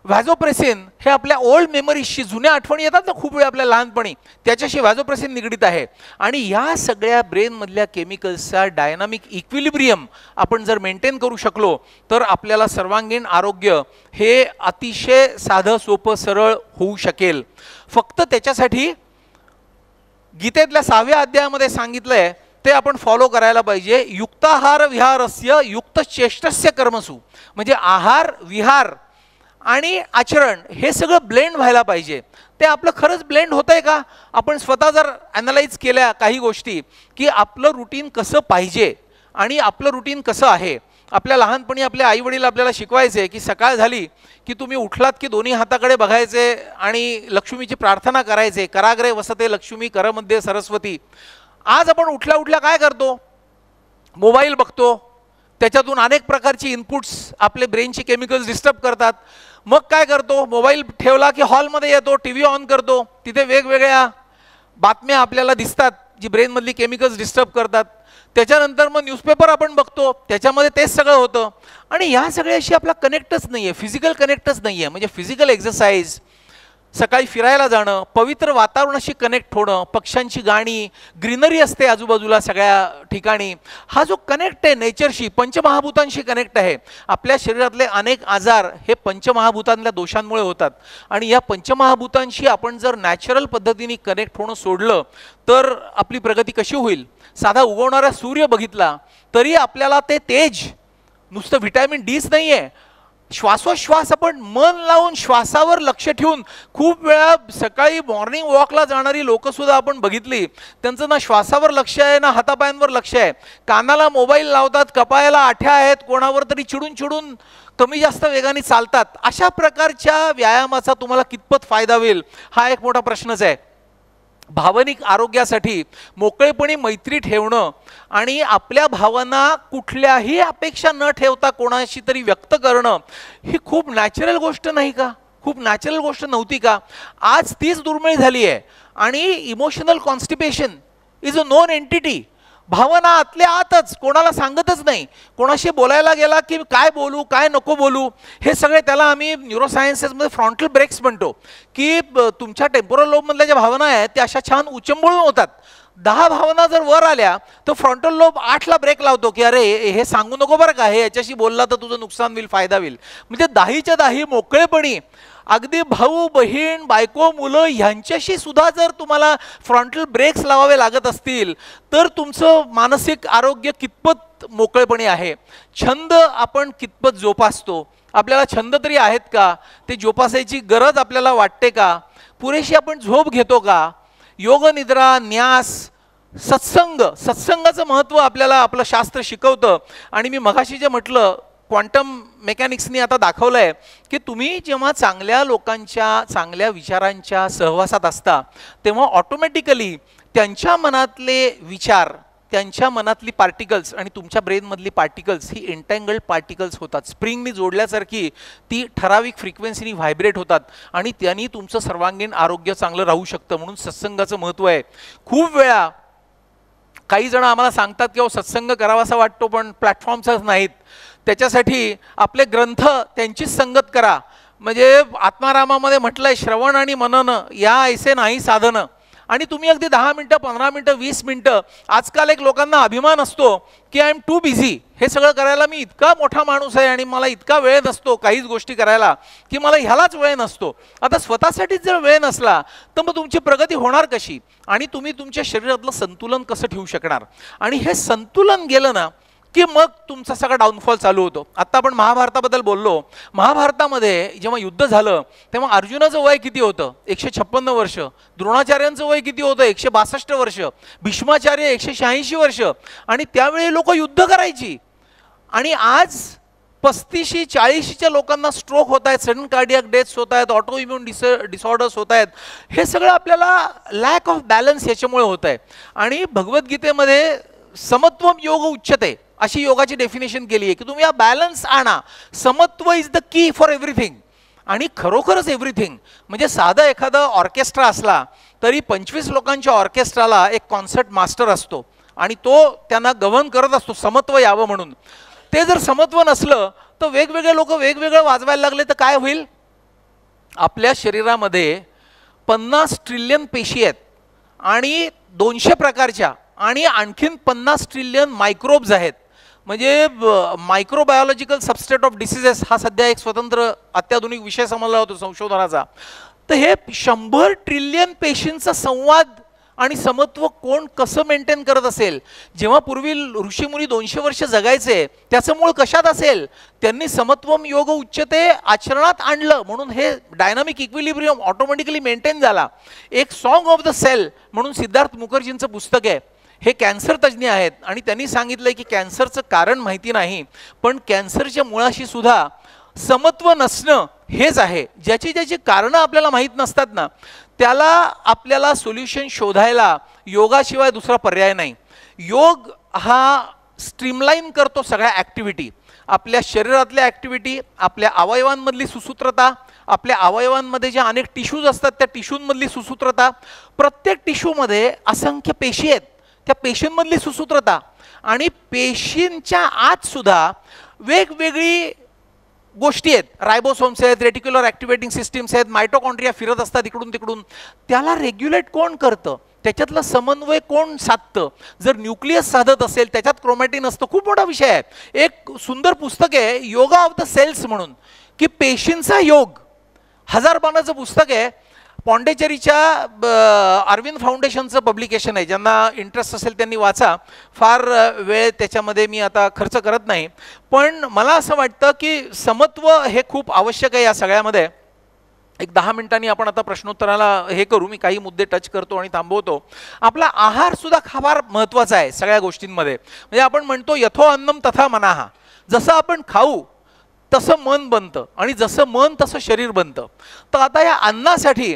B: व्हॅझोप्रेसिन हे आपल्या ओल्ड मेमरीजशी, जुन्या आठवणी येतात ना खूप वेळ आपल्या लहानपणी, त्याच्याशी व्हॅझोप्रेसिन निगडीत आहे. आणि या सगळ्या ब्रेनमधल्या केमिकल्सचा डायनामिक इक्विलिब्रियम आपण जर मेंटेन करू शकलो तर आपल्याला सर्वांगीण आरोग्य हे अतिशय साधं सोपं सरळ होऊ शकेल. फक्त त्याच्यासाठी गीतेतल्या 6व्या अध्यायामध्ये सांगितलंय ते आपण फॉलो करायला पाहिजे. युक्ताहार विहारस्य युक्तचेष्टस्य कर्मसु. म्हणजे आहार, विहार आणि आचरण हे सगळं ब्लेंड व्हायला पाहिजे. ते आपलं खरंच ब्लेंड होतंय का? आपण स्वतः जर ॲनालाइज केल्या काही गोष्टी की आपलं रुटीन कसं पाहिजे आणि आपलं रुटीन कसं आहे. आपल्या लहानपणी आपले आईवडील आपल्याला शिकवायचे की सकाळ झाली की तुम्ही उठलात की दोन्ही हाताकडे बघायचे आणि लक्ष्मीची प्रार्थना करायचे. कराग्रे वसते लक्ष्मी, करमध्ये सरस्वती. आज आपण उठल्या उठल्या काय करतो? मोबाईल बघतो, त्याच्यातून अनेक प्रकारची इनपुट्स आपले ब्रेनचे केमिकल्स डिस्टर्ब करतात. मग काय करतो? मोबाईल ठेवला की हॉलमध्ये येतो, टी व्ही ऑन करतो, तिथे वेगवेगळ्या बातम्या आपल्याला दिसतात जी ब्रेनमधली केमिकल्स डिस्टर्ब करतात. त्याच्यानंतर मग न्यूजपेपर आपण बघतो, त्याच्यामध्ये तेच सगळं होतं. आणि या सगळ्याशी आपला कनेक्टच नाही आहे, फिजिकल कनेक्टच नाही आहे. म्हणजे फिजिकल एक्सरसाइज, सकाळी फिरायला जाणं, पवित्र वातावरणाशी कनेक्ट होणं, पक्ष्यांची गाणी, ग्रीनरी असते आजूबाजूला सगळ्या ठिकाणी, हा जो कनेक्ट आहे नेचरशी, पंचमहाभूतांशी कनेक्ट आहे. आपल्या शरीरातले अनेक आजार हे पंचमहाभूतांतल्या दोषांमुळे होतात. आणि या पंचमहाभूतांशी आपण जर नॅचरल पद्धतीने कनेक्ट होणं सोडलं तर आपली प्रगती कशी होईल? साधा उगवणारा सूर्य बघितला तरी आपल्याला ते तेज, नुसतं व्हिटॅमिन डीच नाही आहे. श्वासोश्वास आपण मन लावून श्वासावर लक्ष ठेवून, खूप वेळा सकाळी मॉर्निंग वॉकला जाणारी लोकंसुद्धा आपण बघितली, त्यांचं ना श्वासावर लक्ष आहे ना हातापायांवर लक्ष आहे. कानाला मोबाईल लावतात, कपाळाला आठ्या आहेत, कोणावर तरी चिडून चिडून कमी जास्त वेगाने चालतात. अशा प्रकारच्या व्यायामाचा तुम्हाला कितपत फायदा होईल हा एक मोठा प्रश्नच आहे. भावनिक आरोग्यासाठी मोकळेपणी मैत्री ठेवणं आणि आपल्या भावना कुठल्याही अपेक्षा न ठेवता कोणाशी तरी व्यक्त करणं ही खूप नॅचरल गोष्ट नाही का? खूप नॅचरल गोष्ट नव्हती का? आज तीच दुर्मिळ झाली आहे. आणि emotional constipation is a known entity. भावना आतल्या आतच, कोणाला सांगतच नाही. कोणाशी बोलायला गेला की काय बोलू काय नको बोलू, हे सगळे त्याला आम्ही न्यूरोसायन्सेसमध्ये फ्रंटल ब्रेक्स म्हणतो, की तुमच्या टेम्पोरल लोबमधल्या ज्या भावना आहेत त्या अशा छान उचंबळून होतात. 10 भावना जर वर आल्या तर फ्रंटल लोब 8ला ब्रेक लावतो, की अरे हे सांगू नको बरं का, हे याच्याशी बोलला तर तुझं नुकसान होईल फायदा होईल. म्हणजे 10च्या 10 मोकळेपणी, अगदी भाऊ बहीण बायको मुलं ह्यांच्याशी सुद्धा जर तुम्हाला फ्रंटल ब्रेक्स लावावे लागत असतील तर तुमचं मानसिक आरोग्य कितपत मोकळेपणी आहे. छंद आपण कितपत जोपासतो, आपल्याला छंद तरी आहेत का, ते जोपासायची गरज आपल्याला वाटते का, पुरेशी आपण झोप घेतो का, योग निद्रा न्यास सत्संगाचं महत्त्व आपल्याला आपलं शास्त्र शिकवतं. आणि मी मगाशी जे म्हटलं क्वांटम मेकॅनिक्सनी आता दाखवलं आहे की तुम्ही जेव्हा चांगल्या लोकांच्या चांगल्या विचारांच्या सहवासात असता तेव्हा ऑटोमॅटिकली त्यांच्या मनातले विचार, त्यांच्या मनातली पार्टिकल्स आणि तुमच्या ब्रेनमधली पार्टिकल्स ही एंटँगल्ड पार्टिकल्स होतात, स्प्रिंगनी जोडल्यासारखी ती ठराविक फ्रिक्वेन्सीनी व्हायब्रेट होतात आणि त्यांनी तुमचं सर्वांगीण आरोग्य चांगलं राहू शकतं. म्हणून सत्संगाचं महत्त्व आहे. खूप वेळा काही जण आम्हाला सांगतात की सत्संग करावासा वाटतो पण प्लॅटफॉर्म्सच नाहीत, त्याच्यासाठी आपले ग्रंथ त्यांचीच संगत करा. म्हणजे आत्मारामामध्ये म्हटलंय श्रवण आणि मनन या ऐसे नाही साधन. आणि तुम्ही अगदी 10 मिनिटं 15 मिनिटं 20 मिनिटं, आजकाल एक लोकांना अभिमान असतो की आय एम टू बिझी, हे सगळं करायला मी इतका मोठा माणूस आहे आणि मला इतका वेळ नसतो काहीच गोष्टी करायला की मला ह्यालाच वेळ नसतो. आता स्वतःसाठीच जर वेळ नसला तर मग तुमची प्रगती होणार कशी आणि तुम्ही तुमच्या शरीरातलं संतुलन कसं ठेवू शकणार. आणि हे संतुलन गेलं ना की मग तुमचा सगळा डाऊनफॉल चालू होतो. आत्ता आपण महाभारताबद्दल बोललो. महाभारतामध्ये जेव्हा युद्ध झालं तेव्हा अर्जुनाचं वय किती होतं, 156 वर्ष. द्रोणाचार्यांचं वय किती होतं, 162 वर्ष. भीष्माचार्य 186 वर्ष. आणि त्यावेळी लोक युद्ध करायची. आणि आज 35-40च्या लोकांना स्ट्रोक होत आहेत, सडन कार्डियक डेथ्स होत आहेत, ऑटो इम्युन डिसऑर्डर्स होत आहेत. हे सगळं आपल्याला लॅक ऑफ बॅलन्स याच्यामुळे होत आहे. आणि भगवद्गीतेमध्ये समत्वम योग उच्चते अशी योगाची डेफिनेशन केली आहे की तुम्ही हा बॅलन्स आणा. समत्व is the key for everything. आणि खरोखरच एव्हरीथिंग म्हणजे साधं एखादं ऑर्केस्ट्रा असला तरी 25 लोकांच्या ऑर्केस्ट्राला एक कॉन्सर्ट मास्टर असतो आणि तो त्यांना गव्हर्न करत असतो समत्व यावं म्हणून. ते जर समत्व नसलं तर वेगवेगळे लोक वेगवेगळं वाजवायला लागले तर काय होईल. आपल्या शरीरामध्ये 50 ट्रिलियन पेशी आहेत आणि 200 प्रकारच्या आणि आणखीन 50 ट्रिलियन मायक्रोब्स आहेत. म्हणजे मायक्रोबायोलॉजिकल सबस्टेट ऑफ डिसीजेस हा सध्या एक स्वतंत्र अत्याधुनिक विषय समजला होतो संशोधनाचा. तर हे 100 ट्रिलियन पेशींचा संवाद आणि समत्व कोण कसं मेंटेन करत असेल. जेव्हा पूर्वी ऋषीमुनी 200 वर्ष जगायचे त्याचं मूळ कशात असेल, त्यांनी समत्वम योग उच्चते आचरणात आणलं म्हणून हे डायनामिक इक्विलिब्रियम ऑटोमॅटिकली मेंटेन झाला. एक सॉन्ग ऑफ द सेल म्हणून सिद्धार्थ मुखर्जींचं पुस्तक आहे. हे कॅन्सर तज्ज्ञ आहेत आणि त्यांनी सांगितलंय की कॅन्सरचं कारण माहिती नाही पण कॅन्सरच्या मुळाशी सुद्धा समत्व नसणं हेच आहे. ज्याची ज्याची कारणं आपल्याला माहीत नसतात ना त्याला आपल्याला सोल्युशन शोधायला योगाशिवाय दुसरा पर्याय नाही. योग हा स्ट्रीमलाईन करतो सगळ्या ॲक्टिव्हिटी, आपल्या शरीरातल्या ॲक्टिव्हिटी, आपल्या अवयवांमधली सुसूत्रता, आपल्या अवयवांमध्ये ज्या अनेक टिश्यूज असतात त्या टिश्यूंमधली सुसूत्रता, प्रत्येक टिश्यूमध्ये असंख्य पेशी आहेत त्या पेशींमधली सुसूत्रता आणि पेशींच्या आत सुद्धा वेगवेगळी गोष्टी आहेत. रायबोसोम्स आहेत, रेटिक्युलर ॲक्टिव्हेटिंग सिस्टीम्स आहेत, मायटोकॉन्ड्रिया फिरत असतात इकडून तिकडून. त्याला रेग्युलेट कोण करतं, त्याच्यातला समन्वय कोण साधतं. जर न्यूक्लियस साधत असेल त्याच्यात क्रोमॅटिन असतं. खूप मोठा विषय आहे. एक सुंदर पुस्तक आहे योगा ऑफ द सेल्स म्हणून की पेशींचा योग, 1000 पानाचं पुस्तक आहे. पॉंडेचेरीच्या अरविंद फाउंडेशनचं पब्लिकेशन आहे. ज्यांना इंटरेस्ट असेल त्यांनी वाचा. फार वेळ त्याच्यामध्ये मी आता खर्च करत नाही पण मला असं वाटतं की समत्व हे खूप आवश्यक आहे या सगळ्यामध्ये. एक 10 मिनिटांनी आपण आता प्रश्नोत्तराला हे करू. मी काही मुद्दे टच करतो आणि थांबवतो. आपला आहार सुद्धा फार महत्त्वाचा आहे सगळ्या गोष्टींमध्ये. म्हणजे आपण म्हणतो यथो अन्नम तथा मनाहा, जसं आपण खाऊ तसं मन बनतं आणि जसं मन तसं शरीर बनतं. तर आता या अन्नासाठी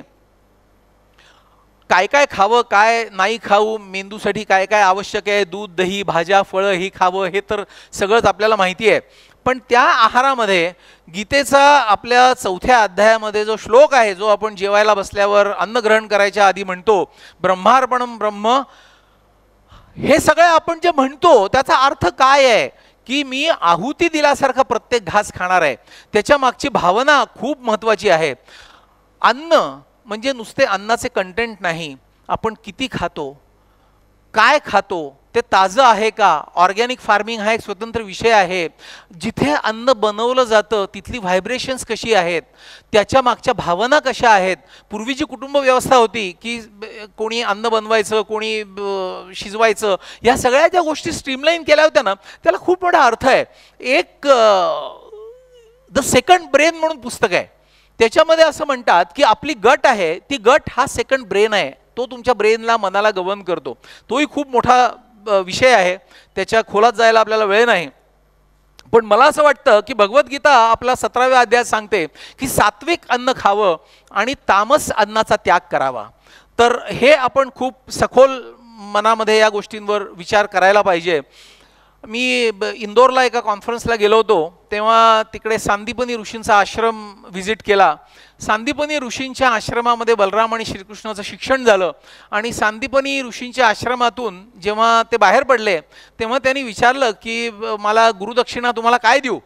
B: काय काय खावं काय नाही खाऊ, मेंदूसाठी काय काय आवश्यक आहे, दूध दही भाज्या फळं ही खावं हे तर सगळंच आपल्याला माहिती आहे. पण त्या आहारामध्ये गीतेचा आपल्या 4थ्या अध्यायामध्ये जो श्लोक आहे जो आपण जेवायला बसल्यावर अन्न ग्रहण करायच्या आधी म्हणतो, ब्रह्मार्पणम ब्रह्म हे सगळं आपण जे म्हणतो त्याचा अर्थ काय आहे की मी आहुती दिल्यासारखा प्रत्येक घास खाणार आहे. त्याच्या मागची भावना खूप महत्त्वाची आहे. अन्न म्हणजे नुसते अन्नाचे कंटेंट नाही, आपण किती खातो, काय खातो, ते ताजं आहे का. ऑर्गॅनिक फार्मिंग हा एक स्वतंत्र विषय आहे. जिथे अन्न बनवलं जातं तिथली व्हायब्रेशन्स कशी आहेत, त्याच्या मागच्या भावना कशा आहेत. पूर्वीची कुटुंब व्यवस्था होती की कोणी अन्न बनवायचं, कोणी शिजवायचं, या सगळ्या ज्या गोष्टी स्ट्रीमलाईन केल्या होत्या ना, त्याला खूप मोठा अर्थ आहे. एक द सेकंड ब्रेन म्हणून पुस्तक आहे. त्याच्यामध्ये असं म्हणतात की आपली गट आहे, ती गट हा सेकंड ब्रेन आहे. तो तुमच्या ब्रेनला, मनाला गव्हर्न करतो. तोही खूप मोठा विषय आहे, त्याच्या खोलात जायला आपल्याला वेळ नाही. पण मला असं वाटतं की भगवद्गीता आपला 17व्या अध्यायात सांगते की सात्विक अन्न खावं आणि तामस अन्नाचा त्याग करावा. तर हे आपण खूप सखोल मनामध्ये या गोष्टींवर विचार करायला पाहिजे. मी इंदोरला एका कॉन्फरन्सला गेलो होतो, तेव्हा तिकडे सांदीपनी ऋषींचा आश्रम व्हिजिट केला. सांदीपनी ऋषींच्या आश्रमामध्ये बलराम आणि श्रीकृष्णाचं शिक्षण झालं. आणि सांदीपनी ऋषींच्या आश्रमातून जेव्हा ते बाहेर पडले तेव्हा त्यांनी विचारलं की मला गुरुदक्षिणा तुम्हाला काय देऊ.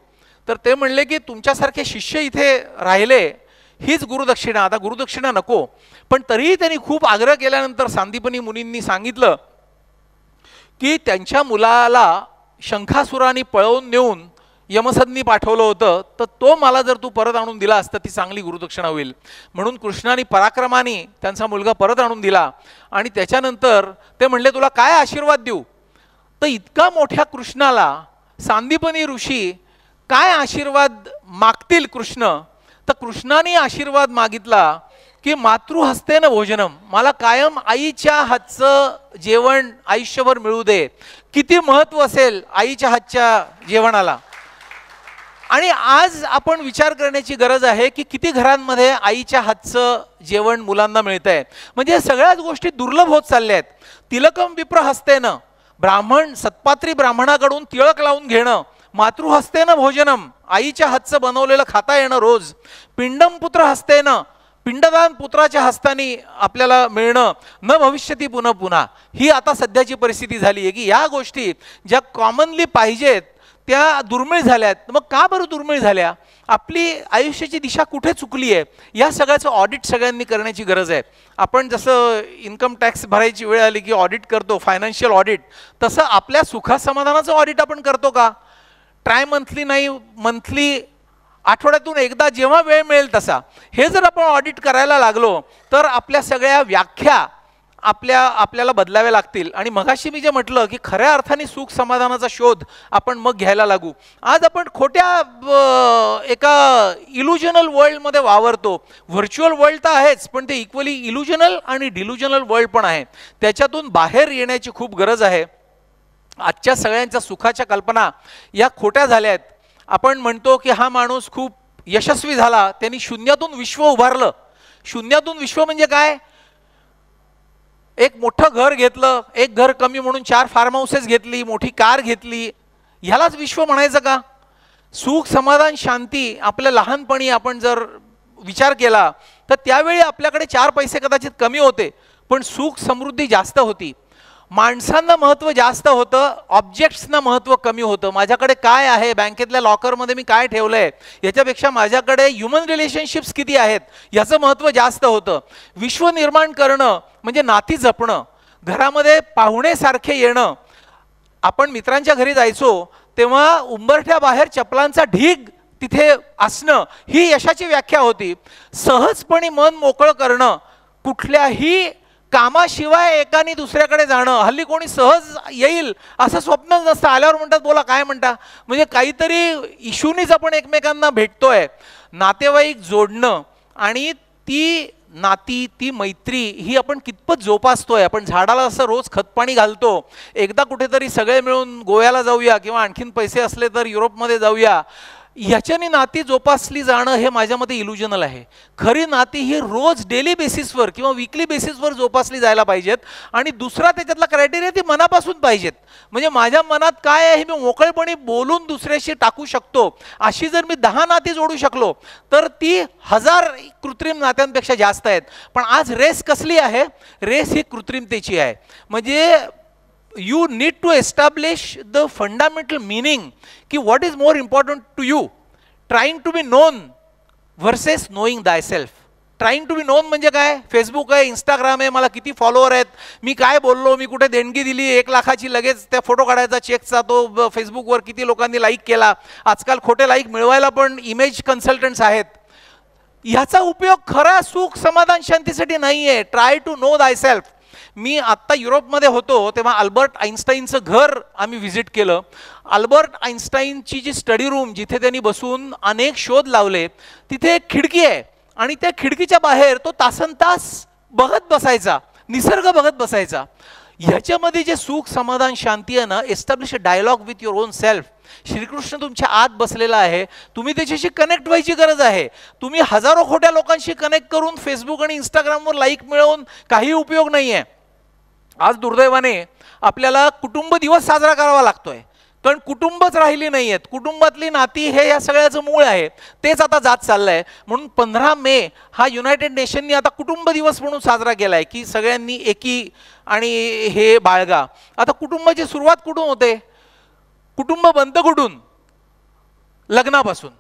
B: तर ते म्हणले की तुमच्यासारखे शिष्य इथे राहिले हीच गुरुदक्षिणा, आता गुरुदक्षिणा नको. पण तरीही त्यांनी खूप आग्रह केल्यानंतर सांदीपनी मुनींनी सांगितलं की त्यांच्या मुलाला शंखासुराने पळवून नेऊन यमसदनी पाठवलं होतं, तर तो मला जर तू परत आणून दिला असता ती चांगली गुरुदक्षिणा होईल. म्हणून कृष्णाने पराक्रमाने त्यांचा मुलगा परत आणून दिला. आणि त्याच्यानंतर ते म्हणले तुला काय आशीर्वाद देऊ. तर इतका मोठ्या कृष्णाला सांदीपनी ऋषी काय आशीर्वाद मागतील कृष्ण. तर कृष्णाने आशीर्वाद मागितला की मातृहस्तेन भोजनम, मला कायम आईच्या हातचं जेवण आयुष्यभर मिळू दे. किती महत्व असेल आईच्या हातच्या जेवणाला. आणि आज आपण विचार करण्याची गरज आहे की किती घरांमध्ये आईच्या हातचं जेवण मुलांना मिळतंय. म्हणजे सगळ्याच गोष्टी दुर्लभ होत चालल्या आहेत. तिलकम विप्र हस्तेनं, ब्राह्मण सत्पात्री ब्राह्मणाकडून तिळक लावून घेणं. मातृहस्तेनं भोजनम, आईच्या हातचं बनवलेलं खाता येणं रोज. पिंडम पुत्र हस्तेनं, पिंडदान पुत्राच्या हस्ताने आपल्याला मिळणं. न भविष्यती पुन्हा पुन्हा, ही आता सध्याची परिस्थिती झाली आहे की या गोष्टी ज्या कॉमनली पाहिजेत त्या दुर्मिळ झाल्यात. मग का बरं दुर्मिळ झाल्या. आपली आयुष्याची दिशा कुठे चुकली आहे, या सगळ्याचं ऑडिट सगळ्यांनी करण्याची गरज आहे. आपण जसं इन्कम टॅक्स भरायची वेळ आली की ऑडिट करतो, फायनान्शियल ऑडिट, तसं आपल्या सुखासमाधानाचं ऑडिट आपण करतो का. ट्राय मंथली नाही, मंथली, आठवड्यातून एकदा जेव्हा वेळ मिळेल तसा. हे जर आपण ऑडिट करायला लागलो तर आपल्या सगळ्या व्याख्या आपल्याला बदलाव्या लागतील. आणि मगाशी मी जे म्हटलं की खऱ्या अर्थाने सुख समाधानाचा शोध आपण मग घ्यायला लागू. आज आपण खोट्या एका इल्युजनल वर्ल्डमध्ये वावरतो. व्हर्च्युअल वर्ल्ड तर आहेच, पण ते इक्वली इल्युजनल आणि डिल्युजनल वर्ल्ड पण आहे. त्याच्यातून बाहेर येण्याची खूप गरज आहे. आजच्या सगळ्यांच्या सुखाच्या कल्पना या खोट्या झाल्या आहेत. आपण म्हणतो की हा माणूस खूप यशस्वी झाला, त्यांनी शून्यातून विश्व उभारलं. शून्यातून विश्व म्हणजे काय. एक मोठं घर घेतलं, एक घर कमी म्हणून 4 फार्म हाऊसेस घेतली, मोठी कार घेतली, ह्यालाच विश्व म्हणायचं का. सुख समाधान शांती आपल्या लहानपणी आपण जर विचार केला तर त्यावेळी आपल्याकडे 4 पैसे कदाचित कमी होते, पण सुख समृद्धी जास्त होती. माणसांना महत्त्व जास्त होतं, ऑब्जेक्ट्सना महत्त्व कमी होतं. माझ्याकडे काय आहे, बँकेतल्या लॉकरमध्ये मी काय ठेवलं आहे, याच्यापेक्षा माझ्याकडे ह्युमन रिलेशनशिप्स किती आहेत याचं महत्त्व जास्त होतं. विश्व निर्माण करणं म्हणजे नाती जपणं, घरामध्ये पाहुणेसारखे येणं. आपण मित्रांच्या घरी जायचो तेव्हा उंबरठ्याबाहेर चपलांचा ढीग तिथे असणं ही यशाची व्याख्या होती. सहजपणे मन मोकळं करणं, कुठल्याही कामाशिवाय एकाने दुसऱ्याकडे जाणं. हल्ली कोणी सहज येईल असं स्वप्नच नसतं. आल्यावर म्हणतात बोला काय म्हणता, म्हणजे काहीतरी इशूनीच आपण एकमेकांना भेटतोय. नातेवाईक जोडणं आणि ती नाती, ती मैत्री ही आपण कितपत जोपासतोय. आपण झाडाला असं रोज खतपाणी घालतो, एकदा कुठेतरी सगळे मिळून गोव्याला जाऊया किंवा आणखीन पैसे असले तर युरोपमध्ये जाऊया, ह्याच्याने नाती जोपासली जाणं हे माझ्या मते इल्युजनल आहे. खरी नाती ही रोज डेली बेसिसवर किंवा वीकली बेसिसवर जोपासली जायला पाहिजेत. आणि दुसरा त्याच्यातला क्रायटेरिया ती मनापासून पाहिजेत. म्हणजे माझ्या मनात काय आहे हे मी मोकळेपणे बोलून दुसऱ्याशी टाकू शकतो. अशी जर मी 10 नाती जोडू शकलो तर ती 1000 कृत्रिम नात्यांपेक्षा जास्त आहेत. पण आज रेस कसली आहे, रेस ही कृत्रिमतेची आहे. म्हणजे you need to establish the fundamental meaning ki what is more important to you, trying to be known versus knowing thyself. Trying to be known म्हणजे काय, फेसबुक आहे, इंस्टाग्राम आहे, मला किती फॉलोअर आहेत, मी काय बोललो, मी कुठे देणगी दिली 1 लाखाची, लगेच त्या फोटो काढायचा चेकचा, तो फेसबुकवर किती लोकांनी लाईक केला. आजकाल खोटे लाईक मिळवायला पण इमेज कन्सल्टंट्स आहेत. ह्याचा उपयोग खरा सुख समाधान शांतीसाठी नाही आहे. Try to know thyself. मी आत्ता युरोपमध्ये होतो तेव्हा अल्बर्ट आईन्स्टाईनचं घर आम्ही व्हिजिट केलं. अल्बर्ट आईन्स्टाईनची जी स्टडी रूम जिथे त्यांनी बसून अनेक शोध लावले, तिथे एक खिडकी आहे आणि त्या खिडकीच्या बाहेर तो तासनतास बघत बसायचा, निसर्ग बघत बसायचा. ह्याच्यामध्ये जे सुख समाधान शांती आहे ना, establish a dialogue with your own self. Shrikrishna तुमच्या आत बसलेला आहे, तुम्ही त्याच्याशी कनेक्ट व्हायची गरज आहे. तुम्ही हजारो खोट्या लोकांशी कनेक्ट करून फेसबुक आणि इंस्टाग्रामवर लाईक मिळवून काही उपयोग नाही आहे. आज दुर्दैवाने आपल्याला कुटुंब दिवस साजरा करावा लागतोय, कारण कुटुंबच राहिली नाही आहेत. कुटुंबातली नाती हे या सगळ्याचं मूळ आहे, तेच आता जात चाललंय. म्हणून 15 मे हा युनायटेड नेशननी आता कुटुंब दिवस म्हणून साजरा केला आहे की सगळ्यांनी एकी आणि हे बाळगा. आता कुटुंबाची सुरुवात कुठून होते? कुटुंब बनतं कुठून? लग्नापासून.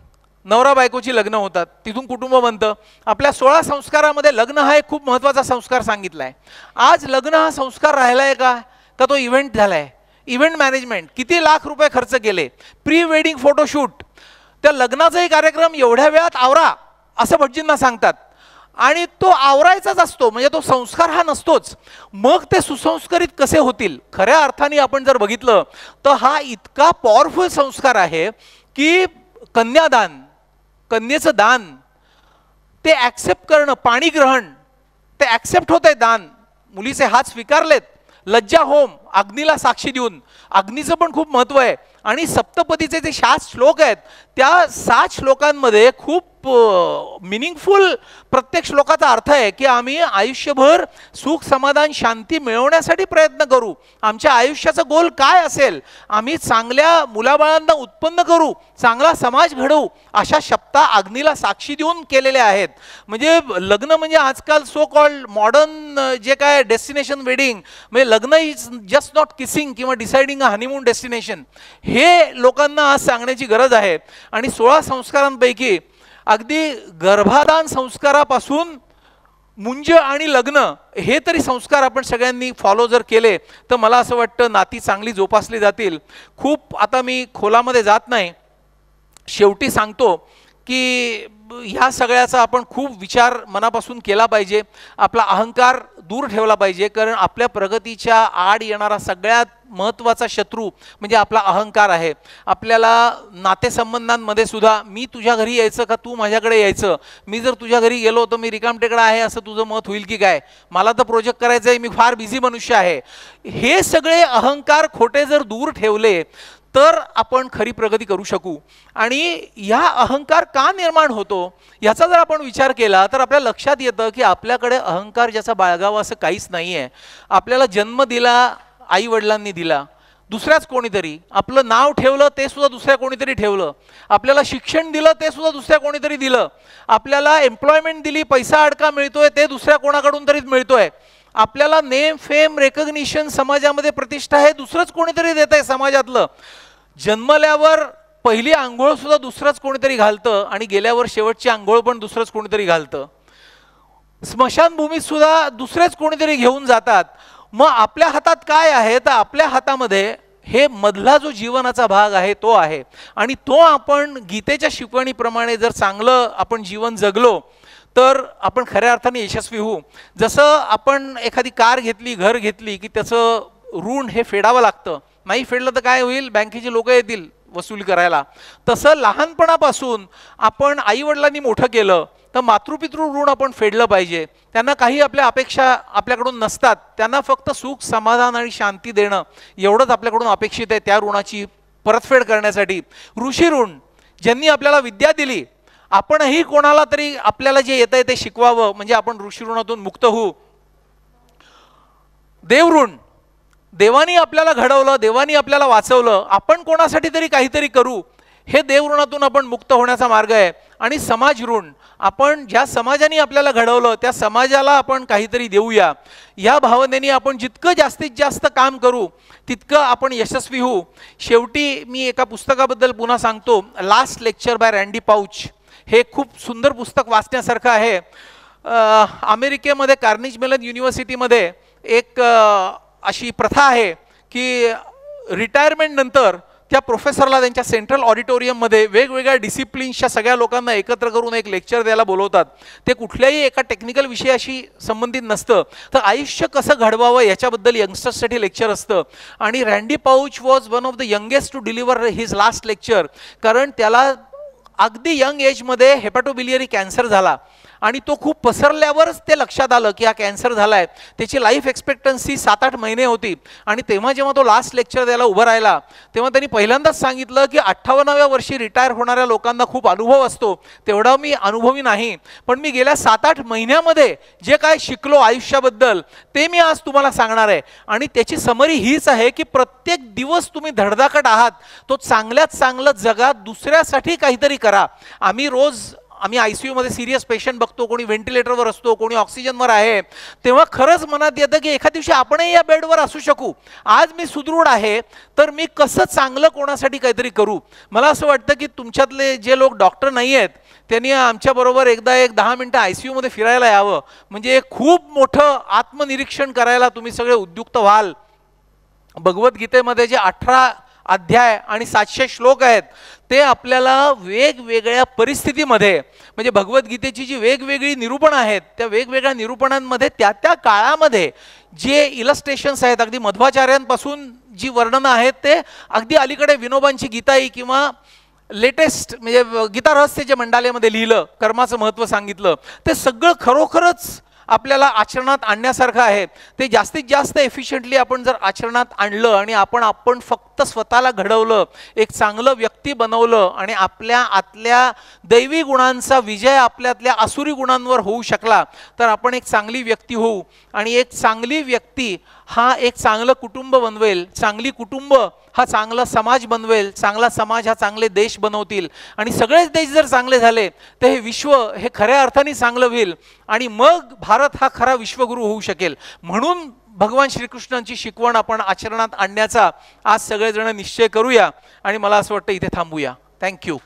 B: नवरा बायकोची लग्न होतात, तिथून कुटुंब बनतं. आपल्या 16 संस्कारामध्ये लग्न हा एक खूप महत्त्वाचा संस्कार सांगितला आहे. आज लग्न हा संस्कार राहिला आहे का तो इव्हेंट झाला आहे. इव्हेंट मॅनेजमेंट, किती लाख रुपये खर्च केले, प्री वेडिंग फोटोशूट, त्या लग्नाचाही कार्यक्रम एवढ्या वेळात आवरा असं भटजींना सांगतात आणि तो आवरायचाच असतो, म्हणजे तो संस्कार हा नसतोच. मग ते सुसंस्कारित कसे होतील? खऱ्या अर्थाने आपण जर बघितलं तर हा इतका पॉवरफुल संस्कार आहे की कन्यादान, कन्येचं दान, ते ॲक्सेप्ट करणं, पाणी ग्रहण, ते ॲक्सेप्ट होत आहे दान, मुलीचे हात स्वीकारलेत. लज्जा होम, अग्नीला साक्षी देऊन, अग्नीचं पण खूप महत्त्व आहे. आणि सप्तपदीचे जे 7 श्लोक आहेत त्या 7 श्लोकांमध्ये खूप मिनिंगफुल प्रत्येक श्लोकाचा अर्थ आहे की आम्ही आयुष्यभर सुख समाधान शांती मिळवण्यासाठी प्रयत्न करू. आमच्या आयुष्याचा गोल काय असेल, आम्ही चांगल्या मुलाबाळांना उत्पन्न करू, चांगला समाज घडवू, अशा शब्दा अग्नीला साक्षी देऊन केलेल्या आहेत. म्हणजे लग्न म्हणजे आजकाल सो कॉल्ड मॉडर्न जे काय डेस्टिनेशन वेडिंग, म्हणजे लग्न इज जस्ट नॉट किसिंग किंवा डिसाइडिंग अ हनीमून डेस्टिनेशन, हे लोकांना आज सांगण्याची गरज आहे. आणि 16 संस्कारांपैकी अगदी गर्भाधान संस्कारापासून मुंज आणि लग्न हे तरी संस्कार आपण सगळ्यांनी फॉलो जर केले तर मला असं वाटतं नाती चांगली जोपासली जातील. खूप आता मी खोलामध्ये जात नाही, शेवटी सांगतो की ह्या सगळ्याचा आपण खूप विचार मनापासून केला पाहिजे. आपला अहंकार दूर ठेवला पाहिजे, कारण आपल्या प्रगतीच्या आड येणारा सगळ्यात महत्त्वाचा शत्रू म्हणजे आपला अहंकार आहे. आपल्याला नातेसंबंधांमध्ये सुद्धा मी तुझ्या घरी यायचं का तू माझ्याकडे यायचं, मी जर तुझ्या घरी गेलो तर मी रिकामटेकडा आहे असं तुझं मत होईल की काय, मला तर प्रोजेक्ट करायचं आहे, मी फार बिझी मनुष्य आहे, हे सगळे अहंकार खोटे जर दूर ठेवले तर आपण खरी प्रगती करू शकू. आणि ह्या अहंकार का निर्माण होतो याचा जर आपण विचार केला तर आपल्या लक्षात येतं की आपल्याकडे अहंकार ज्याचा बाळगावा असं काहीच नाही आहे. आपल्याला जन्म दिला आई वडिलांनी दिला, दुसऱ्याच कोणीतरी. आपलं नाव ठेवलं ते सुद्धा दुसऱ्या कोणीतरी ठेवलं. आपल्याला शिक्षण दिलं ते सुद्धा दुसऱ्या कोणीतरी दिलं. आपल्याला एम्प्लॉयमेंट दिली, पैसा अडका मिळतोय ते दुसऱ्या कोणाकडून तरीच मिळतोय. आपल्याला नेम फेम रेकग्निशन समाजामध्ये प्रतिष्ठा हे दुसरंच कोणीतरी देत आहे समाजातलं. जन्मल्यावर पहिली आंघोळ सुद्धा दुसरंच कोणीतरी घालतं आणि गेल्यावर शेवटची आंघोळ पण दुसरंच कोणीतरी घालतं. स्मशानभूमीत सुद्धा दुसरेच कोणीतरी घेऊन जातात. मग आपल्या हातात काय आहे तर आपल्या हातामध्ये हे मधला जो जीवनाचा भाग आहे तो आहे. आणि तो आपण गीतेच्या शिकवणीप्रमाणे जर चांगलं आपण जीवन जगलो तर आपण खऱ्या अर्थाने यशस्वी होऊ. जसं आपण एखादी कार घेतली, घर घेतली की त्याचं ऋण हे फेडावं लागतं, नाही फेडलं तर काय होईल, बँकेचे लोक येतील वसूल करायला. तसं लहानपणापासून आपण आईवडिलांनी मोठं केलं तर मातृपितृ ऋण आपण फेडलं पाहिजे. त्यांना काही आपल्या अपेक्षा आपल्याकडून नसतात, त्यांना फक्त सुख समाधान आणि शांती देणं एवढंच आपल्याकडून अपेक्षित आहे त्या ऋणाची परतफेड करण्यासाठी. ऋषी ऋण, ज्यांनी आपल्याला विद्या दिली, आपणही कोणाला तरी आपल्याला जे येत आहे ते शिकवावं म्हणजे आपण ऋषी ऋणातून मुक्त होऊ. देवऋण, देवानी आपल्याला घडवलं, देवानी आपल्याला वाचवलं, आपण कोणासाठी तरी काहीतरी करू, हे देवऋणातून आपण मुक्त होण्याचा मार्ग आहे. आणि समाज ऋण, आपण ज्या समाजाने आपल्याला घडवलं त्या समाजाला आपण काहीतरी देऊया, या भावनेने आपण जितकं जास्तीत जास्त काम करू तितकं आपण यशस्वी होऊ. शेवटी मी एका पुस्तकाबद्दल पुन्हा सांगतो, लास्ट लेक्चर बाय रँडी पाउच. हे खूप सुंदर पुस्तक वाचण्यासारखं आहे. अमेरिकेमध्ये कार्नेगी मेलन युनिव्हर्सिटीमध्ये एक अशी प्रथा आहे की रिटायरमेंट नंतर त्या प्रोफेसरला त्यांच्या सेंट्रल ऑडिटोरियममध्ये वेगवेगळ्या डिसिप्लिन्सच्या सगळ्या लोकांना एकत्र करून एक लेक्चर द्यायला बोलवतात. ते कुठल्याही एका टेक्निकल विषयाशी संबंधित नसतं, तर आयुष्य कसं घडवावं याच्याबद्दल यंगस्टर्ससाठी लेक्चर असतं. आणि Randy Pausch was one of the youngest to deliver his last lecture, कारण त्याला अगदी यंग एजमध्ये हेपॅटोबिलियरी कॅन्सर झाला आणि तो खूप पसरल्यावरच ते लक्षात आलं की हा कॅन्सर झाला आहे. त्याची लाईफ एक्सपेक्टन्सी 7-8 महिने होती. आणि तेव्हा जेव्हा तो लास्ट लेक्चर द्यायला उभं राहिला तेव्हा त्यांनी पहिल्यांदाच सांगितलं की 58व्या वर्षी रिटायर होणाऱ्या लोकांना खूप अनुभव असतो, तेवढा मी अनुभवी नाही, पण मी गेल्या 7-8 महिन्यामध्ये जे काय शिकलो आयुष्याबद्दल ते मी आज तुम्हाला सांगणार आहे. आणि त्याची समरी हीच आहे की प्रत्येक दिवस तुम्ही धडधाकट आहात तो चांगल्यात चांगलं जगा, दुसऱ्यासाठी काहीतरी करा. आम्ही ICU मध्ये सिरियस पेशंट बघतो, कोणी व्हेंटिलेटरवर असतो, कोणी ऑक्सिजनवर आहे, तेव्हा खरंच मनात येतं की एखाद्या दिवशी आपणही या बेडवर असू शकू. आज मी सुदृढ आहे तर मी कसं चांगलं कोणासाठी काहीतरी करू. मला असं वाटतं की तुमच्यातले जे लोक डॉक्टर नाही आहेत त्यांनी आमच्याबरोबर एकदा 10 मिनिटं ICU मध्ये फिरायला यावं, म्हणजे खूप मोठं आत्मनिरीक्षण करायला तुम्ही सगळे उद्युक्त व्हाल. भगवद्गीतेमध्ये जे 18 अध्याय आणि 700 श्लोक आहेत ते आपल्याला वेगवेगळ्या परिस्थितीमध्ये, म्हणजे भगवद्गीतेची जी वेगवेगळी निरूपणं आहेत त्या वेगवेगळ्या निरूपणांमध्ये त्या त्या काळामध्ये जे इलस्ट्रेशन्स आहेत, अगदी मध्वाचार्यांपासून जी वर्णनं आहेत ते अगदी अलीकडे विनोबांची गीताई किंवा लेटेस्ट म्हणजे गीता रहस्य जे मंडालेमध्ये लिहिलं, कर्माचं महत्त्व सांगितलं, ते सगळं खरोखरच आपल्याला आचरणात आणण्यासारखं आहे. ते जास्तीत जास्त एफिशियंटली आपण जर आचरणात आणलं आणि आपण फक्त स्वतःला घडवलं, एक चांगलं व्यक्ती बनवलं आणि आपल्या आतल्या दैवी गुणांचा विजय आपल्यातल्या आसुरी गुणांवर होऊ शकला तर आपण एक चांगली व्यक्ती होऊ. आणि एक चांगली व्यक्ती हा एक चांगलं कुटुंब बनवेल, चांगली कुटुंब हा चांगला समाज बनवेल, चांगला समाज हा चांगले देश बनवतील. आणि सगळेच देश जर चांगले झाले तर हे विश्व हे खऱ्या अर्थाने चांगलं होईल आणि मग भारत हा खरा विश्वगुरू होऊ शकेल. म्हणून भगवान श्रीकृष्णांची शिकवण आपण आचरणात आणण्याचा आज सगळेजण निश्चय करूया आणि मला असं वाटतं इथे थांबूया. थँक्यू.